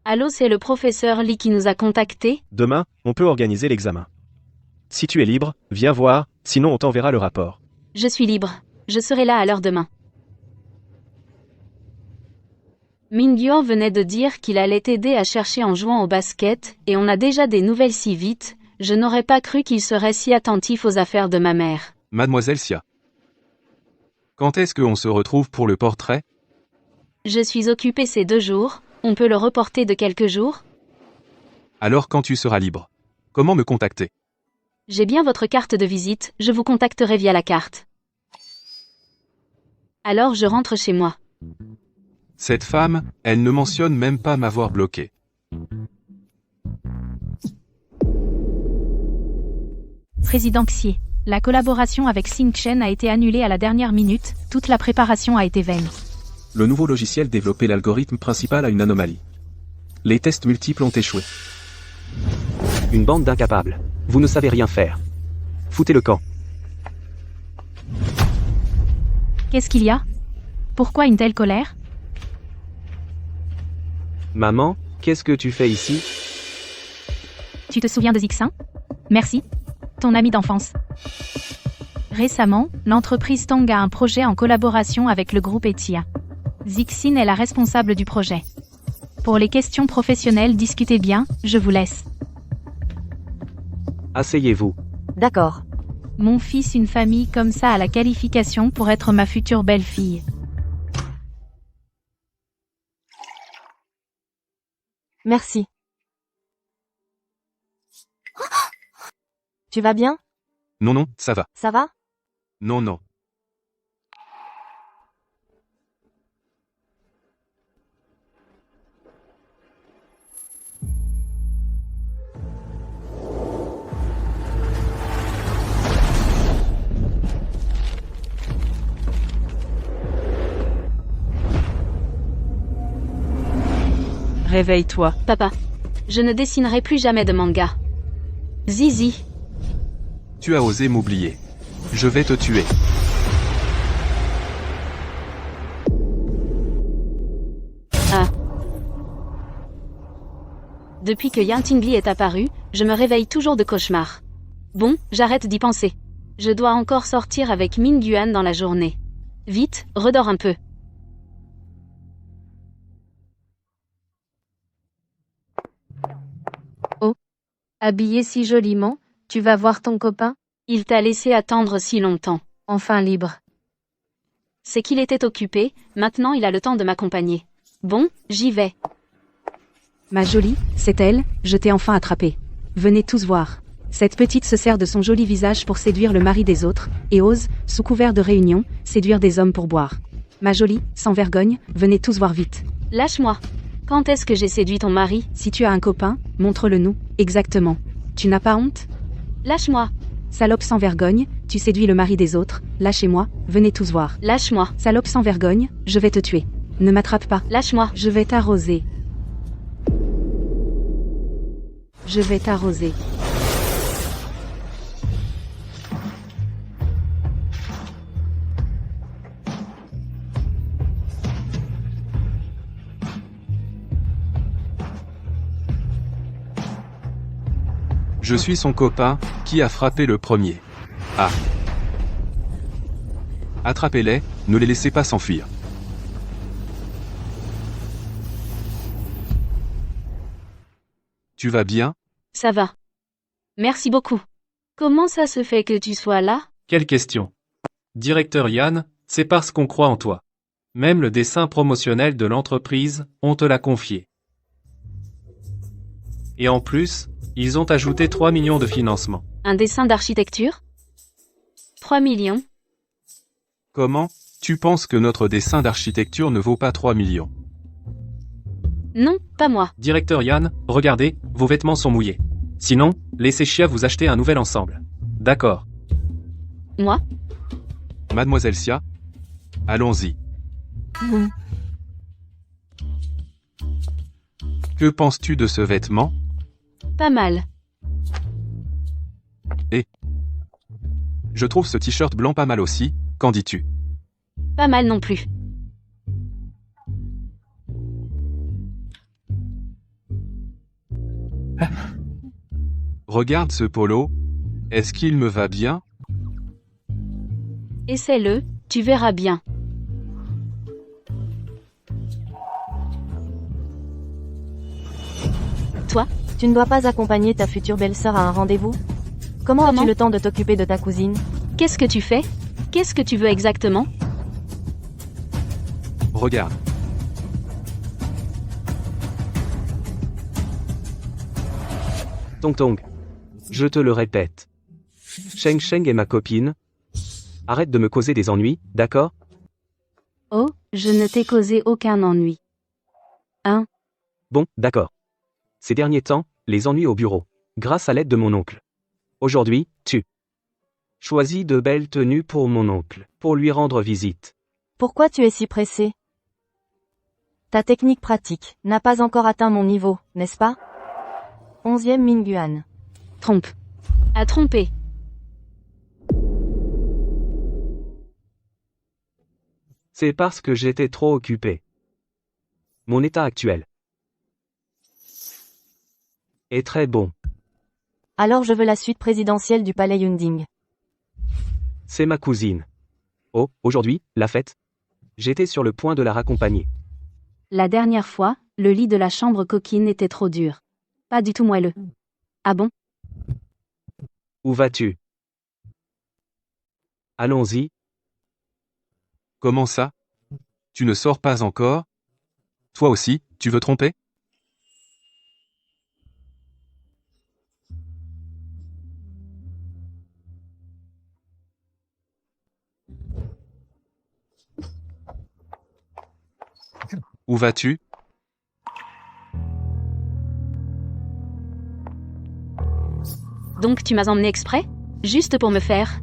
Speaker 2: Allô, c'est le professeur Lee qui nous a contactés.
Speaker 9: Demain, on peut organiser l'examen. Si tu es libre, viens voir, sinon on t'enverra le rapport.
Speaker 2: Je suis libre. Je serai là à l'heure demain. Mingyuan venait de dire qu'il allait t'aider à chercher en jouant au basket, et on a déjà des nouvelles si vite, je n'aurais pas cru qu'il serait si attentif aux affaires de ma mère.
Speaker 1: Mademoiselle Xia. Quand est-ce qu'on se retrouve pour le portrait?
Speaker 2: Je suis occupée ces 2 jours, on peut le reporter de quelques jours?
Speaker 1: Alors quand tu seras libre. Comment me contacter?
Speaker 2: J'ai bien votre carte de visite, je vous contacterai via la carte. Alors je rentre chez moi.
Speaker 1: Cette femme, elle ne mentionne même pas m'avoir bloqué.
Speaker 8: Président Xie. La collaboration avec Xingchen a été annulée à la dernière minute, toute la préparation a été vaine.
Speaker 10: Le nouveau logiciel développé l'algorithme principal a une anomalie. Les tests multiples ont échoué.
Speaker 3: Une bande d'incapables. Vous ne savez rien faire. Foutez le camp.
Speaker 8: Qu'est-ce qu'il y a? Pourquoi une telle colère?
Speaker 3: Maman, qu'est-ce que tu fais ici?
Speaker 8: Tu te souviens de Zixin? Merci. Ton ami d'enfance. Récemment, l'entreprise Tong a un projet en collaboration avec le groupe Etia. Zixin est la responsable du projet. Pour les questions professionnelles, discutez bien, je vous laisse.
Speaker 3: Asseyez-vous.
Speaker 5: D'accord.
Speaker 8: Mon fils, une famille comme ça a la qualification pour être ma future belle-fille.
Speaker 5: Merci. Tu vas bien?
Speaker 1: Non, non, ça va.
Speaker 5: Ça va?
Speaker 1: Non, non.
Speaker 7: Réveille-toi.
Speaker 2: Papa, je ne dessinerai plus jamais de manga. Zizi,
Speaker 1: Tu as osé m'oublier. Je vais te tuer.
Speaker 2: ah. Depuis que Yan Tingli est apparu, je me réveille toujours de cauchemars. Bon, j'arrête d'y penser. Je dois encore sortir avec Mingyuan dans la journée. Vite, redors un peu.
Speaker 4: Habillé si joliment, tu vas voir ton copain?
Speaker 2: Il t'a laissé attendre si longtemps.
Speaker 4: Enfin libre.
Speaker 2: C'est qu'il était occupé, maintenant il a le temps de m'accompagner. Bon, j'y vais.
Speaker 11: Ma jolie, c'est elle, je t'ai enfin attrapée. Venez tous voir. Cette petite se sert de son joli visage pour séduire le mari des autres, et ose, sous couvert de réunion, séduire des hommes pour boire. Ma jolie, sans vergogne, venez tous voir vite.
Speaker 2: Lâche-moi. Quand est-ce que j'ai séduit ton mari?
Speaker 11: Si tu as un copain, montre-le nous, exactement. Tu n'as pas honte?
Speaker 2: Lâche-moi.
Speaker 11: Salope sans vergogne, tu séduis le mari des autres, lâchez-moi, venez tous voir.
Speaker 2: Lâche-moi.
Speaker 11: Salope sans vergogne, je vais te tuer. Ne m'attrape pas.
Speaker 2: Lâche-moi.
Speaker 11: Je vais t'arroser. Je vais t'arroser.
Speaker 1: Je suis son copain, qui a frappé le premier. Ah. Attrapez-les, ne les laissez pas s'enfuir. Tu vas bien?
Speaker 2: Ça va. Merci beaucoup. Comment ça se fait que tu sois là?
Speaker 6: Quelle question. Directeur Yann, c'est parce qu'on croit en toi. Même le dessin promotionnel de l'entreprise, on te l'a confié. Et en plus, ils ont ajouté 3 millions de financement.
Speaker 2: Un dessin d'architecture? 3 millions?
Speaker 1: Comment? Tu penses que notre dessin d'architecture ne vaut pas 3 millions?
Speaker 2: Non, pas moi.
Speaker 6: Directeur Yann, regardez, vos vêtements sont mouillés. Sinon, laissez Chia vous acheter un nouvel ensemble. D'accord.
Speaker 2: Moi?
Speaker 1: Mademoiselle Xia? Allons-y. Que penses-tu de ce vêtement?
Speaker 2: Pas mal.
Speaker 1: Je trouve ce t-shirt blanc pas mal aussi, qu'en dis-tu?
Speaker 2: Pas mal non plus.
Speaker 1: Regarde ce polo. Est-ce qu'il me va bien?
Speaker 2: Essaie-le, tu verras bien. Toi,
Speaker 5: Tu ne dois pas accompagner ta future belle-sœur à un rendez-vous? Comment as-tu le temps de t'occuper de ta cousine?
Speaker 2: qu'est-ce que tu fais? Qu'est-ce que tu veux exactement?
Speaker 1: Regarde.
Speaker 3: Tong Tong. Je te le répète. Sheng Sheng est ma copine. Arrête de me causer des ennuis, d'accord?
Speaker 2: Oh, je ne t'ai causé aucun ennui.
Speaker 3: Bon, d'accord. Ces derniers temps, les ennuis au bureau. Grâce à l'aide de mon oncle. Aujourd'hui, tu choisis de belles tenues pour mon oncle, pour lui rendre visite.
Speaker 5: Pourquoi tu es si pressé? Ta technique pratique n'a pas encore atteint mon niveau, n'est-ce pas? 11e Mingyuan.
Speaker 2: Trompe. À tromper.
Speaker 3: C'est parce que j'étais trop occupé. Mon état actuel est très bon.
Speaker 5: Alors je veux la suite présidentielle du palais Yunding.
Speaker 3: C'est ma cousine. Oh, aujourd'hui, la fête? J'étais sur le point de la raccompagner.
Speaker 2: La dernière fois, le lit de la chambre coquine était trop dur. Pas du tout moelleux. Ah bon?
Speaker 3: Où vas-tu? Allons-y.
Speaker 1: Comment ça? Tu ne sors pas encore? Toi aussi, tu veux tromper? Où vas-tu?
Speaker 2: Donc tu m'as emmené exprès? Juste pour me faire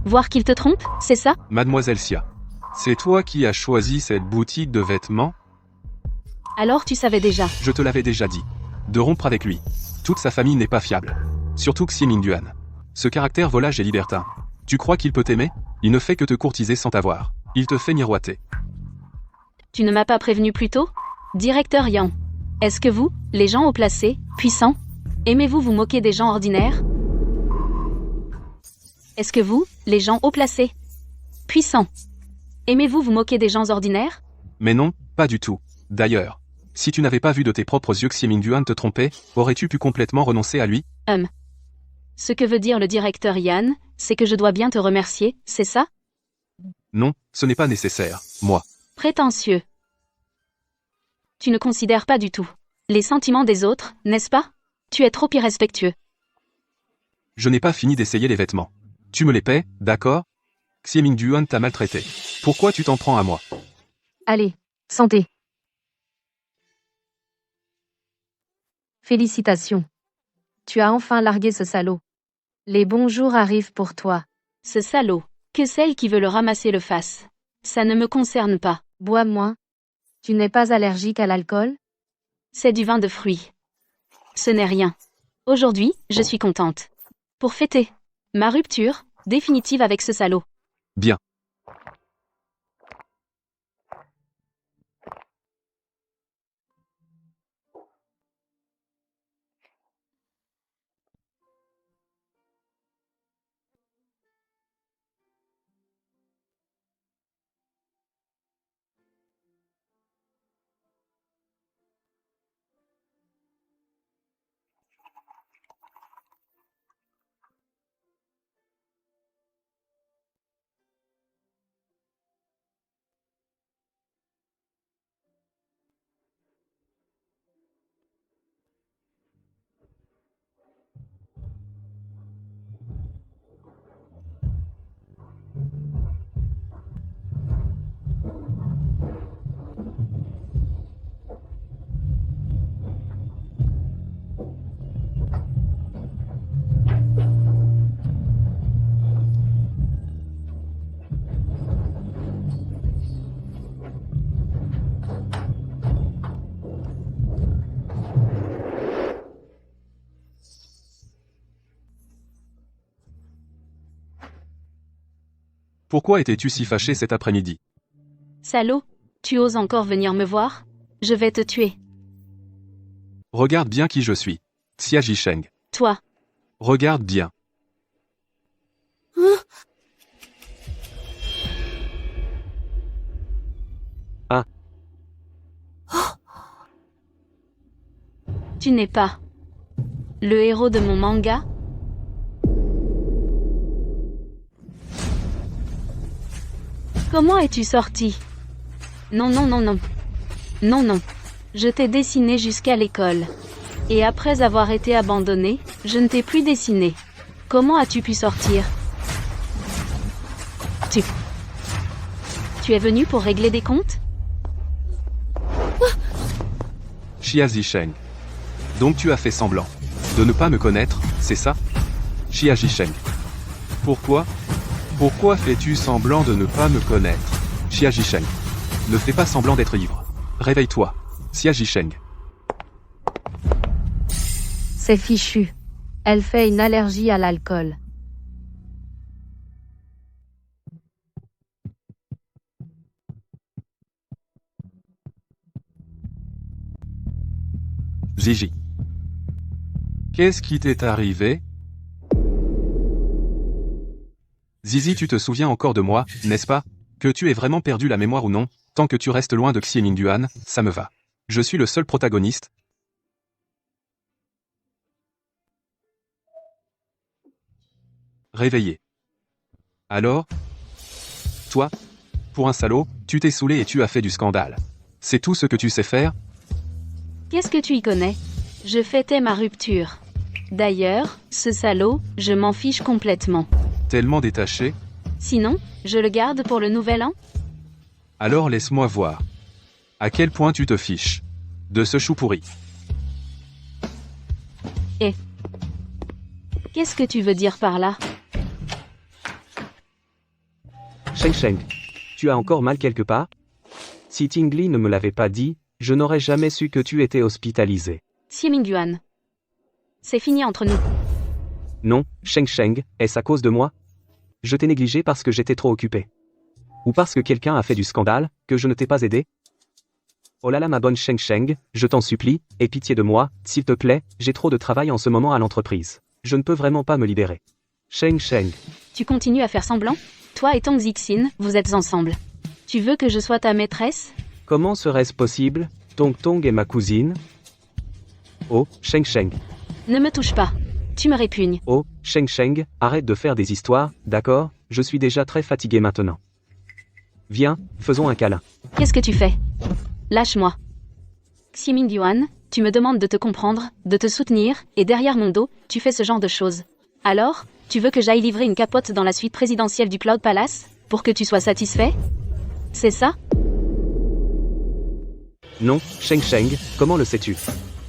Speaker 2: voir qu'il te trompe, c'est ça?
Speaker 1: Mademoiselle Xia. C'est toi qui as choisi cette boutique de vêtements?
Speaker 2: Alors tu savais déjà.
Speaker 1: Je te l'avais déjà dit. De rompre avec lui. Toute sa famille n'est pas fiable. Surtout Xie Mingduan. Ce caractère volage et libertin. Tu crois qu'il peut t'aimer? Il ne fait que te courtiser sans t'avoir. Il te fait miroiter.
Speaker 2: Tu ne m'as pas prévenu plus tôt? Directeur Yang. Est-ce que vous, les gens haut placés, puissants, aimez-vous vous moquer des gens ordinaires? Est-ce que vous, les gens haut placés, puissants, aimez-vous vous moquer des gens ordinaires?
Speaker 1: Mais non, pas du tout. D'ailleurs, si tu n'avais pas vu de tes propres yeux Xie Mingduan te tromper, aurais-tu pu complètement renoncer à lui?
Speaker 2: Ce que veut dire le directeur Yan, c'est que je dois bien te remercier, c'est ça?
Speaker 1: Non, ce n'est pas nécessaire, moi.
Speaker 2: Prétentieux. Tu ne considères pas du tout les sentiments des autres, n'est-ce pas? Tu es trop irrespectueux.
Speaker 1: Je n'ai pas fini d'essayer les vêtements. Tu me les paies, d'accord? Xie Mingduan t'a maltraité. Pourquoi tu t'en prends à moi?
Speaker 4: Allez, santé. Félicitations. Tu as enfin largué ce salaud. Les bons jours arrivent pour toi.
Speaker 2: Ce salaud, que celle qui veut le ramasser le fasse. Ça ne me concerne pas.
Speaker 4: Bois moins. Tu n'es pas allergique à l'alcool?
Speaker 2: C'est du vin de fruits. Ce n'est rien. Aujourd'hui, je suis contente. Pour fêter ma rupture définitive avec ce salaud.
Speaker 1: Bien. Pourquoi étais-tu si fâché cet après-midi?
Speaker 2: Salaud, tu oses encore venir me voir? Je vais te tuer.
Speaker 1: Regarde bien qui je suis. Xia Jisheng.
Speaker 2: Toi.
Speaker 1: Regarde bien.
Speaker 3: Ah.
Speaker 2: Tu n'es pas le héros de mon manga? Comment es-tu sorti? Non, non, non, non. Non, non. Je t'ai dessiné jusqu'à l'école. Et après avoir été abandonné, je ne t'ai plus dessiné. Comment as-tu pu sortir? Tu es venu pour régler des comptes?
Speaker 1: Xia Jisheng. Donc tu as fait semblant de ne pas me connaître, c'est ça? Xia Jisheng. Pourquoi? Pourquoi fais-tu semblant de ne pas me connaître? Xia Jisheng. Ne fais pas semblant d'être ivre. Réveille-toi. Xia Jisheng.
Speaker 4: C'est fichu. Elle fait une allergie à l'alcool.
Speaker 1: Zizi. Qu'est-ce qui t'est arrivé? Zizi, tu te souviens encore de moi, n'est-ce pas? Que tu aies vraiment perdu la mémoire ou non, tant que tu restes loin de Xie Mingyuan, ça me va. Je suis le seul protagoniste. Réveillé. Alors? Toi? Pour un salaud, tu t'es saoulé et tu as fait du scandale. C'est tout ce que tu sais faire?
Speaker 2: Qu'est-ce que tu y connais? Je fêtais ma rupture. D'ailleurs, ce salaud, je m'en fiche complètement.
Speaker 1: Tellement détaché?
Speaker 2: Sinon, je le garde pour le nouvel an?
Speaker 1: Alors laisse-moi voir. À quel point tu te fiches de ce chou pourri?
Speaker 2: Et qu'est-ce que tu veux dire par là?
Speaker 3: Sheng Sheng. Tu as encore mal quelque part? Si Tingli ne me l'avait pas dit, je n'aurais jamais su que tu étais hospitalisé.
Speaker 2: Xie Mingyuan. C'est fini entre nous.
Speaker 3: Non, Sheng Sheng, est-ce à cause de moi? Je t'ai négligé parce que j'étais trop occupé. Ou parce que quelqu'un a fait du scandale, que je ne t'ai pas aidé? Oh là là ma bonne Sheng Sheng, je t'en supplie, aie pitié de moi, s'il te plaît, j'ai trop de travail en ce moment à l'entreprise. Je ne peux vraiment pas me libérer. Sheng Sheng.
Speaker 2: Tu continues à faire semblant? Toi et Tong Zixin, vous êtes ensemble. Tu veux que je sois ta maîtresse?
Speaker 3: Comment serait-ce possible? Tong Tong est ma cousine? Oh, Sheng Sheng.
Speaker 2: Ne me touche pas. Tu me répugnes.
Speaker 3: Oh, Sheng Sheng, arrête de faire des histoires, d'accord? Je suis déjà très fatigué maintenant. Viens, faisons un câlin.
Speaker 2: Qu'est-ce que tu fais? Lâche-moi. Xie Mingyuan, tu me demandes de te comprendre, de te soutenir, et derrière mon dos, tu fais ce genre de choses. Alors, tu veux que j'aille livrer une capote dans la suite présidentielle du Cloud Palace, pour que tu sois satisfait? C'est ça?
Speaker 3: Non, Sheng Sheng, comment le sais-tu?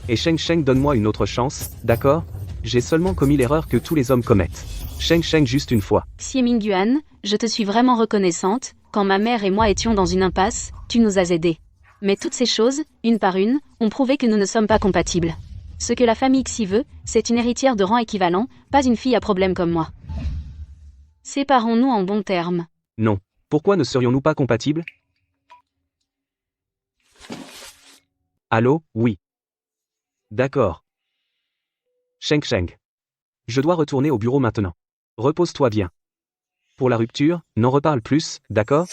Speaker 3: Et Sheng Sheng, donne-moi une autre chance, d'accord? J'ai seulement commis l'erreur que tous les hommes commettent. Sheng Sheng, juste une fois.
Speaker 2: Xie Mingyuan, je te suis vraiment reconnaissante. Quand ma mère et moi étions dans une impasse, tu nous as aidés. Mais toutes ces choses, une par une, ont prouvé que nous ne sommes pas compatibles. Ce que la famille Xi veut, c'est une héritière de rang équivalent, pas une fille à problème comme moi. Séparons-nous en bons termes.
Speaker 3: Non. Pourquoi ne serions-nous pas compatibles? Allô, oui. D'accord. Sheng Sheng. Je dois retourner au bureau maintenant. Repose-toi bien. Pour la rupture, n'en reparle plus, d'accord?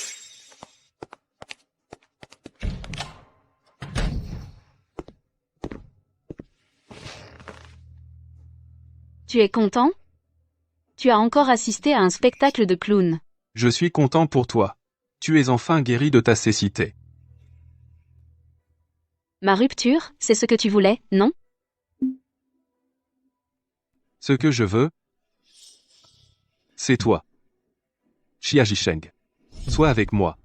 Speaker 2: Tu es content? Tu as encore assisté à un spectacle de clown.
Speaker 1: Je suis content pour toi. Tu es enfin guéri de ta cécité.
Speaker 2: Ma rupture, c'est ce que tu voulais, non?
Speaker 1: Ce que je veux, c'est toi. Xia Jisheng. Sois avec moi.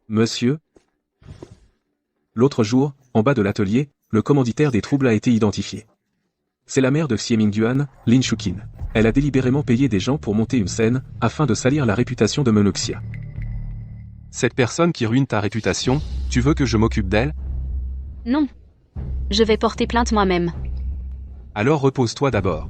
Speaker 10: Monsieur? L'autre jour, en bas de l'atelier, le commanditaire des troubles a été identifié. C'est la mère de Xie Mingyuan, Lin Shuqin. Elle a délibérément payé des gens pour monter une scène, afin de salir la réputation de Monoxia.
Speaker 1: Cette personne qui ruine ta réputation, tu veux que je m'occupe d'elle?
Speaker 2: Non. Je vais porter plainte moi-même.
Speaker 1: Alors repose-toi d'abord.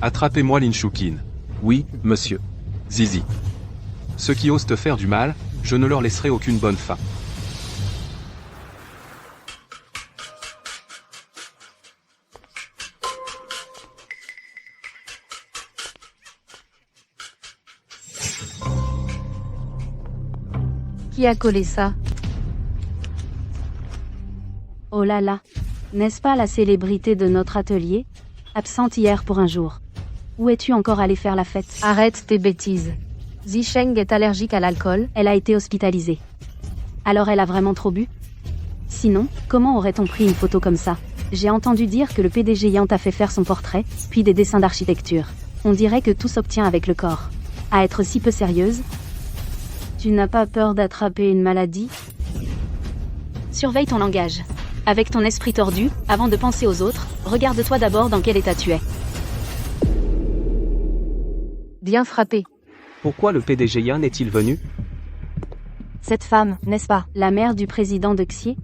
Speaker 1: Attrapez-moi Lin Shukin.
Speaker 10: Oui, monsieur.
Speaker 1: Zizi. Ceux qui osent te faire du mal, je ne leur laisserai aucune bonne fin.
Speaker 4: Qui a collé ça?
Speaker 2: Oh là là. N'est-ce pas la célébrité de notre atelier? Absente hier pour un jour. Où es-tu encore allé faire la fête?
Speaker 4: Arrête tes bêtises. Zisheng est allergique à l'alcool.
Speaker 2: Elle a été hospitalisée. Alors elle a vraiment trop bu? Sinon, comment aurait-on pris une photo comme ça? J'ai entendu dire que le PDG Yang t'a fait faire son portrait, puis des dessins d'architecture. On dirait que tout s'obtient avec le corps. À être si peu sérieuse? Tu n'as pas peur d'attraper une maladie?
Speaker 8: Surveille ton langage. Avec ton esprit tordu, avant de penser aux autres, regarde-toi d'abord dans quel état tu es.
Speaker 4: Bien frappé.
Speaker 3: Pourquoi le PDG Yan est-il venu?
Speaker 5: Cette femme, n'est-ce pas?
Speaker 2: La mère du président de Xie?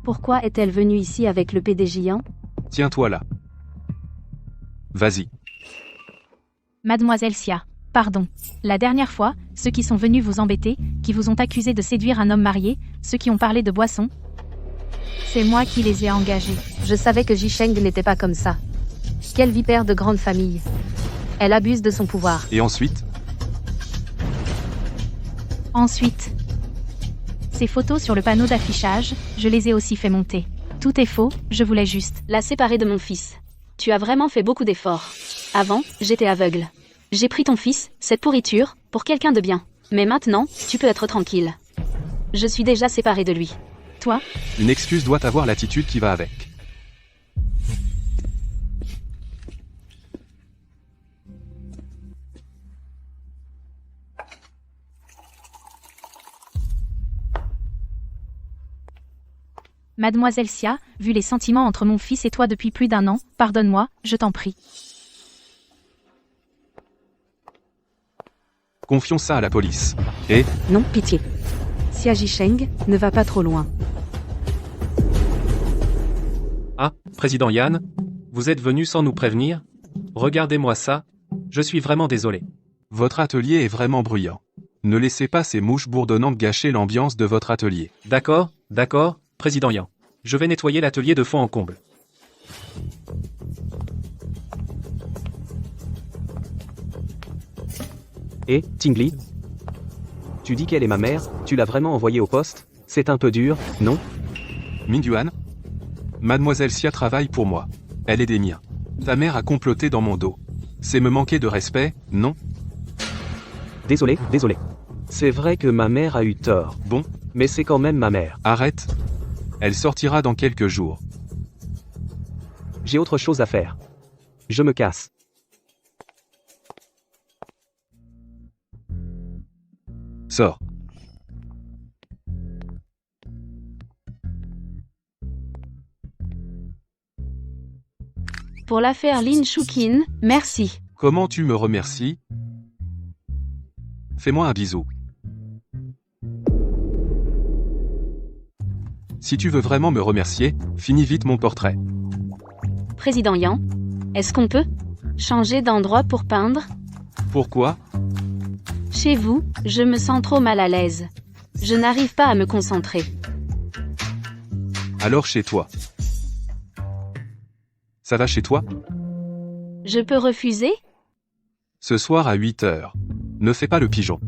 Speaker 2: Pourquoi est-elle venue ici avec le PDG Yang?
Speaker 1: Tiens-toi là. Vas-y.
Speaker 8: Mademoiselle Xia, pardon. La dernière fois, ceux qui sont venus vous embêter, qui vous ont accusé de séduire un homme marié, ceux qui ont parlé de boissons, c'est moi qui les ai engagés.
Speaker 4: Je savais que Zisheng n'était pas comme ça. Quelle vipère de grande famille. Elle abuse de son pouvoir.
Speaker 1: Et ensuite?
Speaker 8: Ensuite, ces photos sur le panneau d'affichage, je les ai aussi fait monter. Tout est faux, je voulais juste la séparer de mon fils. Tu as vraiment fait beaucoup d'efforts. Avant, j'étais aveugle. J'ai pris ton fils, cette pourriture, pour quelqu'un de bien. Mais maintenant, tu peux être tranquille. Je suis déjà séparée de lui. Toi?
Speaker 1: Une excuse doit avoir l'attitude qui va avec.
Speaker 8: Mademoiselle Xia, vu les sentiments entre mon fils et toi depuis plus d'1 an, pardonne-moi, je t'en prie.
Speaker 1: Confions ça à la police. Et,
Speaker 11: Non, pitié. Xia Zisheng, ne va pas trop loin.
Speaker 6: Ah, président Yan, vous êtes venu sans nous prévenir? Regardez-moi ça, je suis vraiment désolé.
Speaker 1: votre atelier est vraiment bruyant. Ne laissez pas ces mouches bourdonnantes gâcher l'ambiance de votre atelier.
Speaker 6: D'accord, président Yan. Je vais nettoyer l'atelier de fond en comble.
Speaker 3: Et, Tingli? Tu dis qu'elle est ma mère, tu l'as vraiment envoyée au poste? C'est un peu dur, non?
Speaker 1: Mingyuan? Mademoiselle Xia travaille pour moi. Elle est des miens. Ta mère a comploté dans mon dos. C'est me manquer de respect, non?
Speaker 3: Désolé. C'est vrai que ma mère a eu tort.
Speaker 1: Bon,
Speaker 3: Mais c'est quand même ma mère.
Speaker 1: arrête. Elle sortira dans quelques jours.
Speaker 3: J'ai autre chose à faire. Je me casse.
Speaker 1: Sors.
Speaker 2: Pour l'affaire Lin Shukin, merci.
Speaker 1: Comment tu me remercies? Fais-moi un bisou. Si tu veux vraiment me remercier, finis vite mon portrait.
Speaker 2: Président Yang, est-ce qu'on peut changer d'endroit pour peindre?
Speaker 1: Pourquoi?
Speaker 2: Chez vous, je me sens trop mal à l'aise. Je n'arrive pas à me concentrer.
Speaker 1: Alors chez toi. Ça va chez toi?
Speaker 2: Je peux refuser?
Speaker 1: Ce soir à 8 heures. Ne fais pas le pigeon.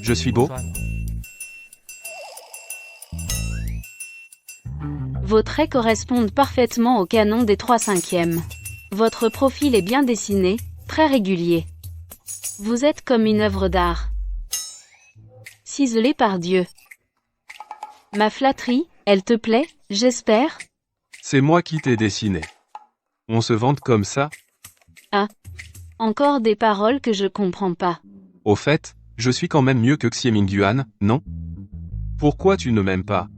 Speaker 1: Je suis beau?
Speaker 2: Vos traits correspondent parfaitement au canon des 3/5. Votre profil est bien dessiné, très régulier. Vous êtes comme une œuvre d'art. Ciselée par Dieu. Ma flatterie, elle te plaît, j'espère?
Speaker 1: C'est moi qui t'ai dessiné. On se vante comme ça?
Speaker 2: Ah. Encore des paroles que je comprends pas.
Speaker 1: Au fait, je suis quand même mieux que Xie Mingyuan, non? Pourquoi tu ne m'aimes pas?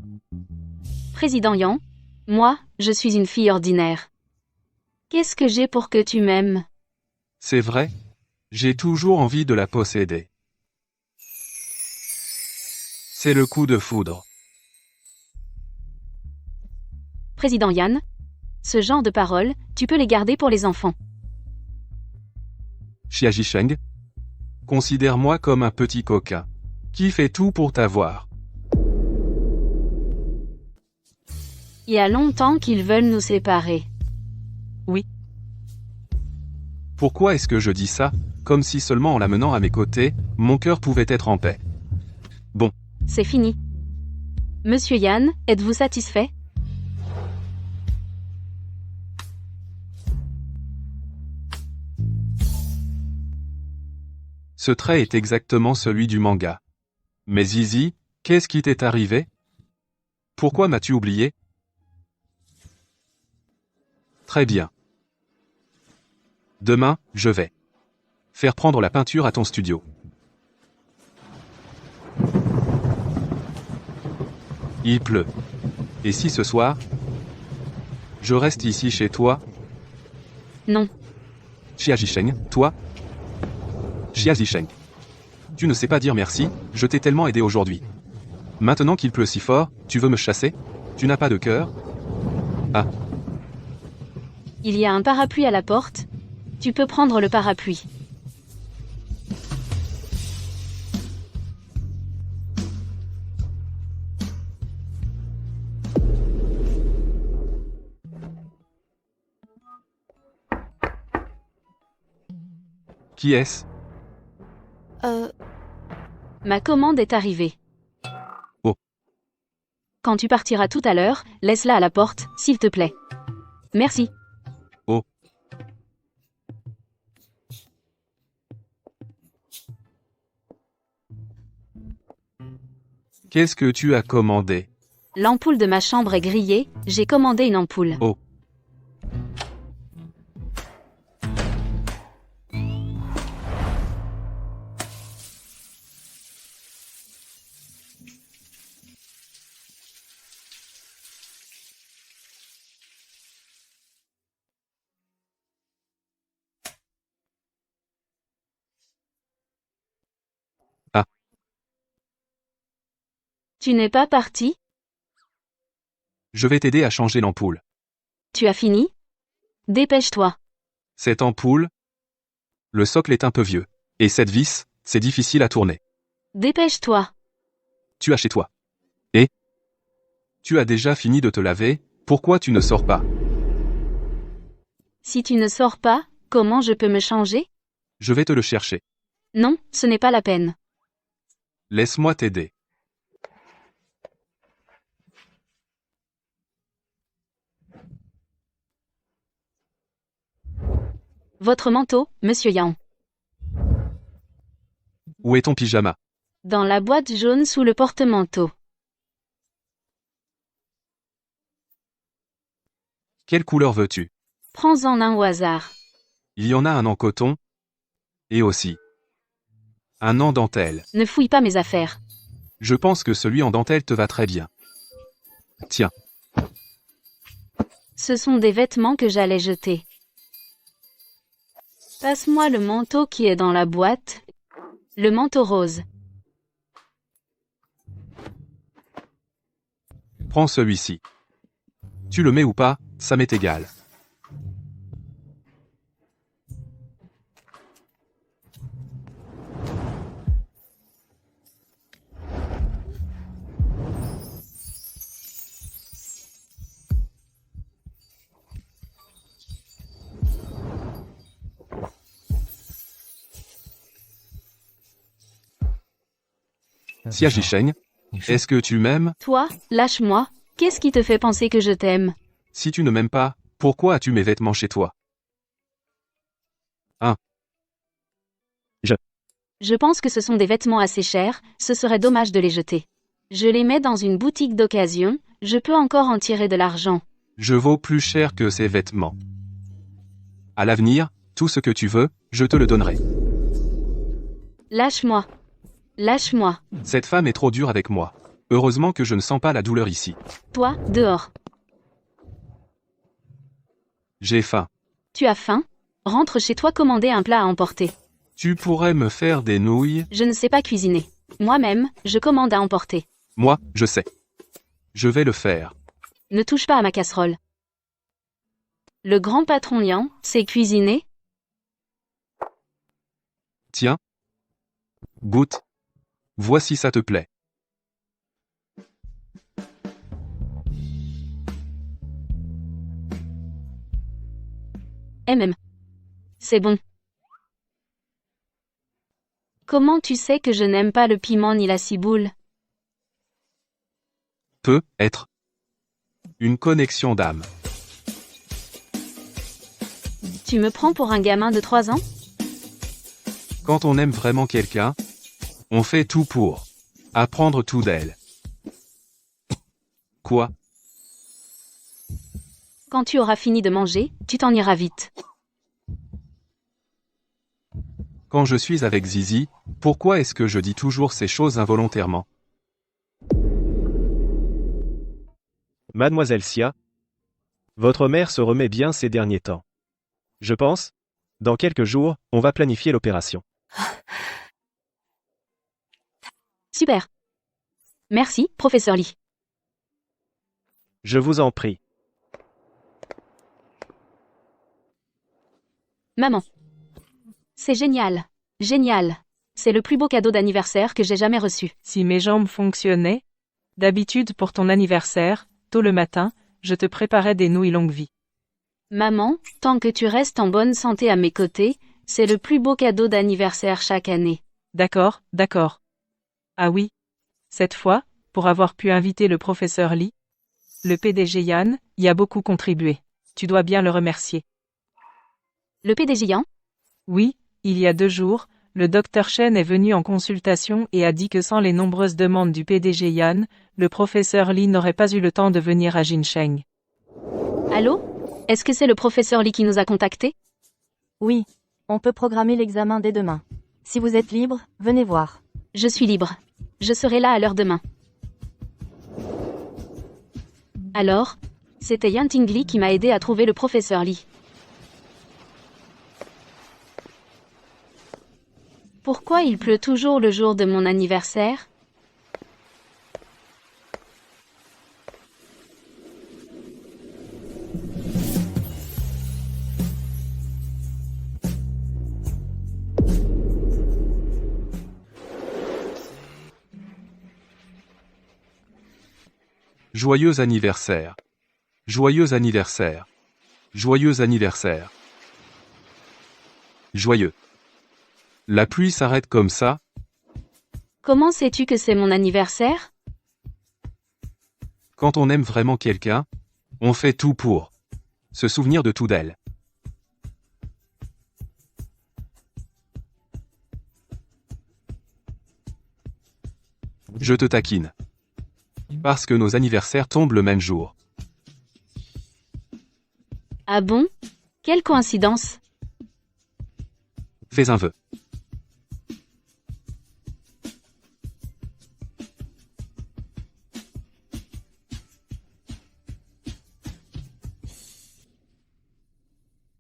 Speaker 2: Président Yang, moi, je suis une fille ordinaire. Qu'est-ce que j'ai pour que tu m'aimes?
Speaker 1: C'est vrai? J'ai toujours envie de la posséder. C'est le coup de foudre.
Speaker 2: Président Yan, ce genre de paroles, tu peux les garder pour les enfants.
Speaker 1: Xia Zhisheng, considère-moi comme un petit coquin qui fait tout pour t'avoir.
Speaker 2: Il y a longtemps qu'ils veulent nous séparer.
Speaker 1: Pourquoi est-ce que je dis ça? Comme si seulement en la menant à mes côtés, mon cœur pouvait être en paix. Bon,
Speaker 2: C'est fini. Monsieur Yan, êtes-vous satisfait?
Speaker 1: ce trait est exactement celui du manga. Mais Zizi, qu'est-ce qui t'est arrivé? Pourquoi m'as-tu oublié? Très bien. Demain, je vais faire prendre la peinture à ton studio. Il pleut. Et si ce soir, je reste ici chez toi?
Speaker 2: Non.
Speaker 1: Xia Zhisheng, toi? Xia Zhisheng. Tu ne sais pas dire merci, je t'ai tellement aidé aujourd'hui. Maintenant qu'il pleut si fort, tu veux me chasser? Tu n'as pas de cœur? Ah,
Speaker 2: Il y a un parapluie à la porte. Tu peux prendre le parapluie.
Speaker 1: qui est-ce?
Speaker 2: Ma commande est arrivée.
Speaker 1: Oh.
Speaker 2: Quand tu partiras tout à l'heure, laisse-la à la porte, s'il te plaît. Merci.
Speaker 1: Oh. Qu'est-ce que tu as commandé?
Speaker 2: L'ampoule de ma chambre est grillée, j'ai commandé une ampoule.
Speaker 1: Oh.
Speaker 2: Tu n'es pas parti?
Speaker 1: Je vais t'aider à changer l'ampoule.
Speaker 2: Tu as fini? Dépêche-toi.
Speaker 1: Cette ampoule, le socle est un peu vieux. Et cette vis, c'est difficile à tourner.
Speaker 2: Dépêche-toi.
Speaker 1: Tu as chez toi. Et? Tu as déjà fini de te laver, pourquoi tu ne sors pas?
Speaker 2: Si tu ne sors pas, comment je peux me changer?
Speaker 1: Je vais te le chercher.
Speaker 2: Non, ce n'est pas la peine.
Speaker 1: Laisse-moi t'aider.
Speaker 2: Votre manteau, monsieur Yang.
Speaker 1: Où est ton pyjama?
Speaker 2: Dans la boîte jaune sous le porte-manteau.
Speaker 1: Quelle couleur veux-tu?
Speaker 2: Prends-en un au hasard.
Speaker 1: Il y en a un en coton. Et aussi un en dentelle.
Speaker 2: Ne fouille pas mes affaires.
Speaker 1: Je pense que celui en dentelle te va très bien. Tiens,
Speaker 2: Ce sont des vêtements que j'allais jeter. Passe-moi le manteau qui est dans la boîte. Le manteau rose.
Speaker 1: prends celui-ci. Tu le mets ou pas, ça m'est égal. Xia Zhisheng, est-ce que tu m'aimes?
Speaker 2: Toi, lâche-moi. Qu'est-ce qui te fait penser que je t'aime?
Speaker 1: Si tu ne m'aimes pas, pourquoi as-tu mes vêtements chez toi?
Speaker 2: Je pense que ce sont des vêtements assez chers, ce serait dommage de les jeter. Je les mets dans une boutique d'occasion, je peux encore en tirer de l'argent.
Speaker 1: Je vaux plus cher que ces vêtements. À l'avenir, Tout ce que tu veux, je te le donnerai.
Speaker 2: Lâche-moi. Lâche-moi.
Speaker 1: Cette femme est trop dure avec moi. Heureusement que je ne sens pas la douleur ici.
Speaker 2: Toi, dehors.
Speaker 1: J'ai faim.
Speaker 2: Tu as faim? Rentre chez toi commander un plat à emporter.
Speaker 1: Tu pourrais me faire des nouilles?
Speaker 2: Je ne sais pas cuisiner. Moi-même, je commande à emporter.
Speaker 1: Moi, je sais. Je vais le faire.
Speaker 2: Ne touche pas à ma casserole. Le grand patron Lian sait cuisiner?
Speaker 1: Tiens. Goûte. Vois si ça te plaît.
Speaker 2: C'est bon. Comment tu sais que je n'aime pas le piment ni la ciboule?
Speaker 1: Peut être une connexion d'âme.
Speaker 2: Tu me prends pour un gamin de 3 ans?
Speaker 1: Quand on aime vraiment quelqu'un, on fait tout pour apprendre tout d'elle. Quoi?
Speaker 2: Quand tu auras fini de manger, tu t'en iras vite.
Speaker 1: Quand je suis avec Zizi, pourquoi est-ce que je dis toujours ces choses involontairement?
Speaker 9: Mademoiselle Xia, votre mère se remet bien ces derniers temps. Je pense, dans quelques jours, on va planifier l'opération.
Speaker 2: Super. Merci, professeur Lee.
Speaker 9: Je vous en prie.
Speaker 2: Maman. C'est génial. Génial. C'est le plus beau cadeau d'anniversaire que j'ai jamais reçu.
Speaker 7: Si mes jambes fonctionnaient, d'habitude pour ton anniversaire, tôt le matin, je te préparais des nouilles longue vie.
Speaker 2: Maman, tant que tu restes en bonne santé à mes côtés, c'est le plus beau cadeau d'anniversaire chaque année.
Speaker 7: D'accord, d'accord. Ah oui. Cette fois, pour avoir pu inviter le professeur Lee, le PDG Yan y a beaucoup contribué. Tu dois bien le remercier.
Speaker 2: Le PDG Yan?
Speaker 7: Oui, il y a 2 jours, le Dr Chen est venu en consultation et a dit que sans les nombreuses demandes du PDG Yan, le professeur Lee n'aurait pas eu le temps de venir à Jincheng.
Speaker 2: Allô? Est-ce que c'est le professeur Lee qui nous a contactés?
Speaker 5: Oui. On peut programmer l'examen dès demain. Si vous êtes libre, venez voir.
Speaker 2: Je suis libre. Je serai là à l'heure demain. Alors, c'était Yan Tingli qui m'a aidé à trouver le professeur Lee. Pourquoi il pleut toujours le jour de mon anniversaire?
Speaker 1: Joyeux anniversaire. Joyeux anniversaire. Joyeux anniversaire. Joyeux. La pluie s'arrête comme ça?
Speaker 2: Comment sais-tu que c'est mon anniversaire?
Speaker 1: Quand on aime vraiment quelqu'un, on fait tout pour se souvenir de tout d'elle. Je te taquine. Parce que nos anniversaires tombent le même jour.
Speaker 2: Ah bon? Quelle coïncidence!
Speaker 1: Fais un vœu.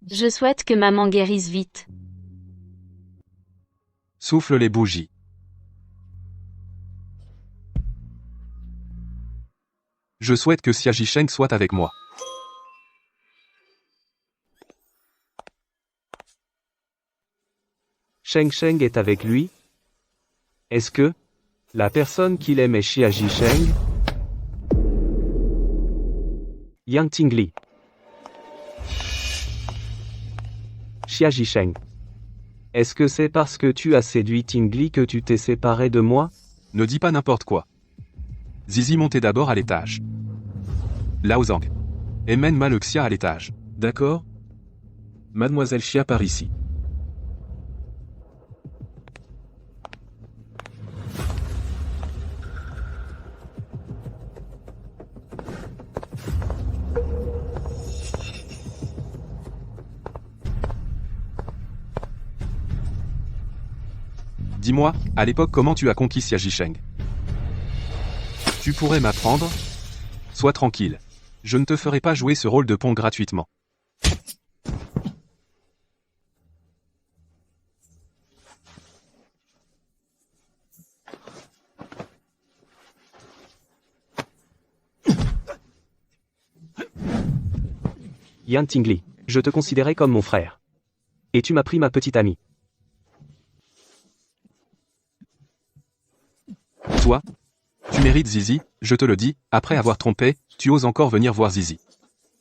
Speaker 2: Je souhaite que maman guérisse vite.
Speaker 1: Souffle les bougies. Je souhaite que Xia Jisheng soit avec moi.
Speaker 3: Sheng Sheng est avec lui? Est-ce que la personne qu'il aime est Xia Jisheng? Yang Tingli. Xia Jisheng. Est-ce que c'est parce que tu as séduit Tingli que tu t'es séparé de moi?
Speaker 1: Ne dis pas n'importe quoi. Zizi montez d'abord à l'étage. Lao Zhang. Et mène-moi le Xia à l'étage.
Speaker 10: D'accord? Mademoiselle Xia par ici.
Speaker 1: Dis-moi, à l'époque comment tu as conquis Xia Zhisheng? Tu pourrais m'apprendre? Sois tranquille. Je ne te ferai pas jouer ce rôle de pont gratuitement.
Speaker 3: Yan Tingli, je te considérais comme mon frère. Et tu m'as pris ma petite amie.
Speaker 1: Toi? Tu mérites Zizi, je te le dis, après avoir trompé, tu oses encore venir voir Zizi.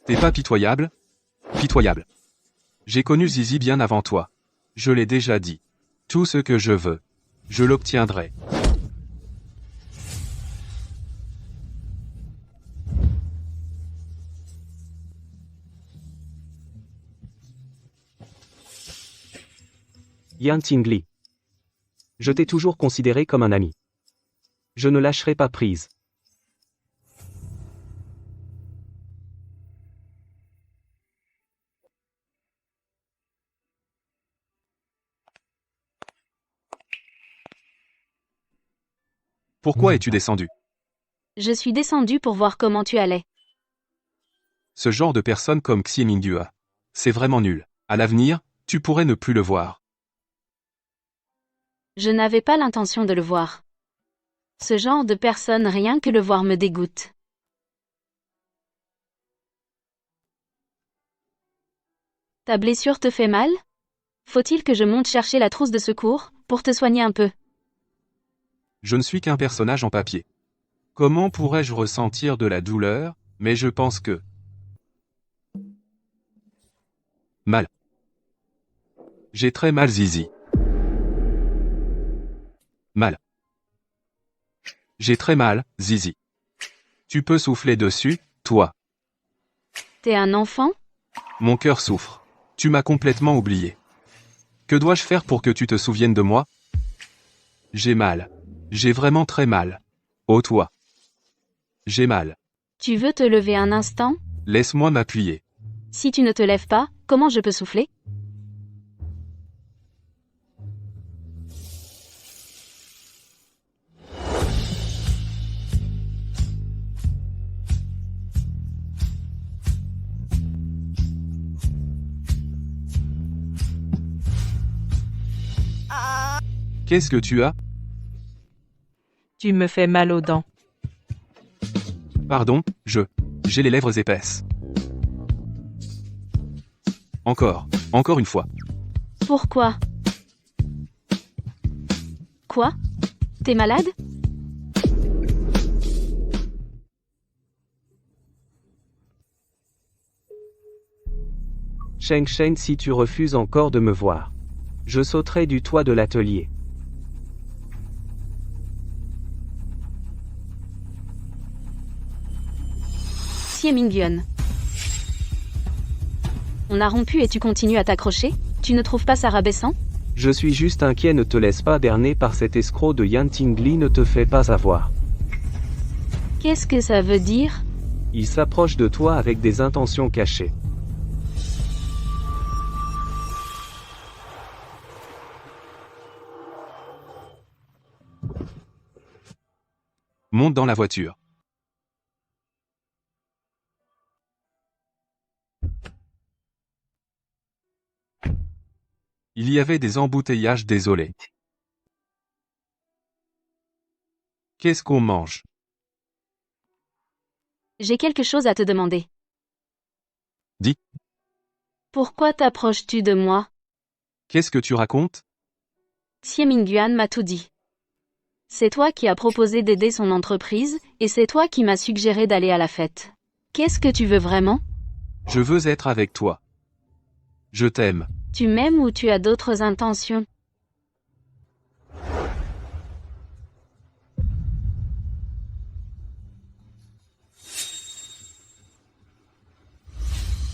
Speaker 1: T'es pas pitoyable? Pitoyable. J'ai connu Zizi bien avant toi. Je l'ai déjà dit. Tout ce que je veux, je l'obtiendrai.
Speaker 3: Yan Tingli. Je t'ai toujours considéré comme un ami. Je ne lâcherai pas prise.
Speaker 1: Pourquoi es-tu descendu?
Speaker 2: Je suis descendu pour voir comment tu allais.
Speaker 1: Ce genre de personne comme Xie Mingyua. C'est vraiment nul. À l'avenir, tu pourrais ne plus le voir.
Speaker 2: Je n'avais pas l'intention de le voir. Ce genre de personne, rien que le voir me dégoûte. Ta blessure te fait mal? Faut-il que je monte chercher la trousse de secours, pour te soigner un peu?
Speaker 1: Je ne suis qu'un personnage en papier. Comment pourrais-je ressentir de la douleur, mais je pense que... Mal. J'ai très mal Zizi. Mal. J'ai très mal, Zizi. Tu peux souffler dessus, toi.
Speaker 2: T'es un enfant?
Speaker 1: Mon cœur souffre. Tu m'as complètement oublié. Que dois-je faire pour que tu te souviennes de moi? J'ai mal. J'ai vraiment très mal. Oh toi. J'ai mal.
Speaker 2: Tu veux te lever un instant?
Speaker 1: Laisse-moi m'appuyer.
Speaker 2: Si tu ne te lèves pas, comment je peux souffler?
Speaker 1: Qu'est-ce que tu as?
Speaker 7: Tu me fais mal aux dents.
Speaker 1: Pardon, j'ai les lèvres épaisses. Encore une fois.
Speaker 2: Pourquoi? Quoi? T'es malade?
Speaker 3: Sheng Shen, si tu refuses encore de me voir, je sauterai du toit de l'atelier.
Speaker 2: Xie Mingyuan. On a rompu et tu continues à t'accrocher? Tu ne trouves pas ça rabaissant?
Speaker 3: Je suis juste inquiet, ne te laisse pas berner par cet escroc de Yan Tingli, ne te fais pas avoir.
Speaker 2: Qu'est-ce que ça veut dire?
Speaker 3: Il s'approche de toi avec des intentions cachées.
Speaker 1: Monte dans la voiture. Il y avait des embouteillages, désolé. Qu'est-ce qu'on mange?
Speaker 2: J'ai quelque chose à te demander.
Speaker 1: Dis.
Speaker 2: Pourquoi t'approches-tu de moi?
Speaker 1: Qu'est-ce que tu racontes?
Speaker 2: Xie Mingyuan m'a tout dit. C'est toi qui as proposé d'aider son entreprise, et c'est toi qui m'as suggéré d'aller à la fête. Qu'est-ce que tu veux vraiment?
Speaker 1: Je veux être avec toi. Je t'aime.
Speaker 2: Tu m'aimes ou tu as d'autres intentions?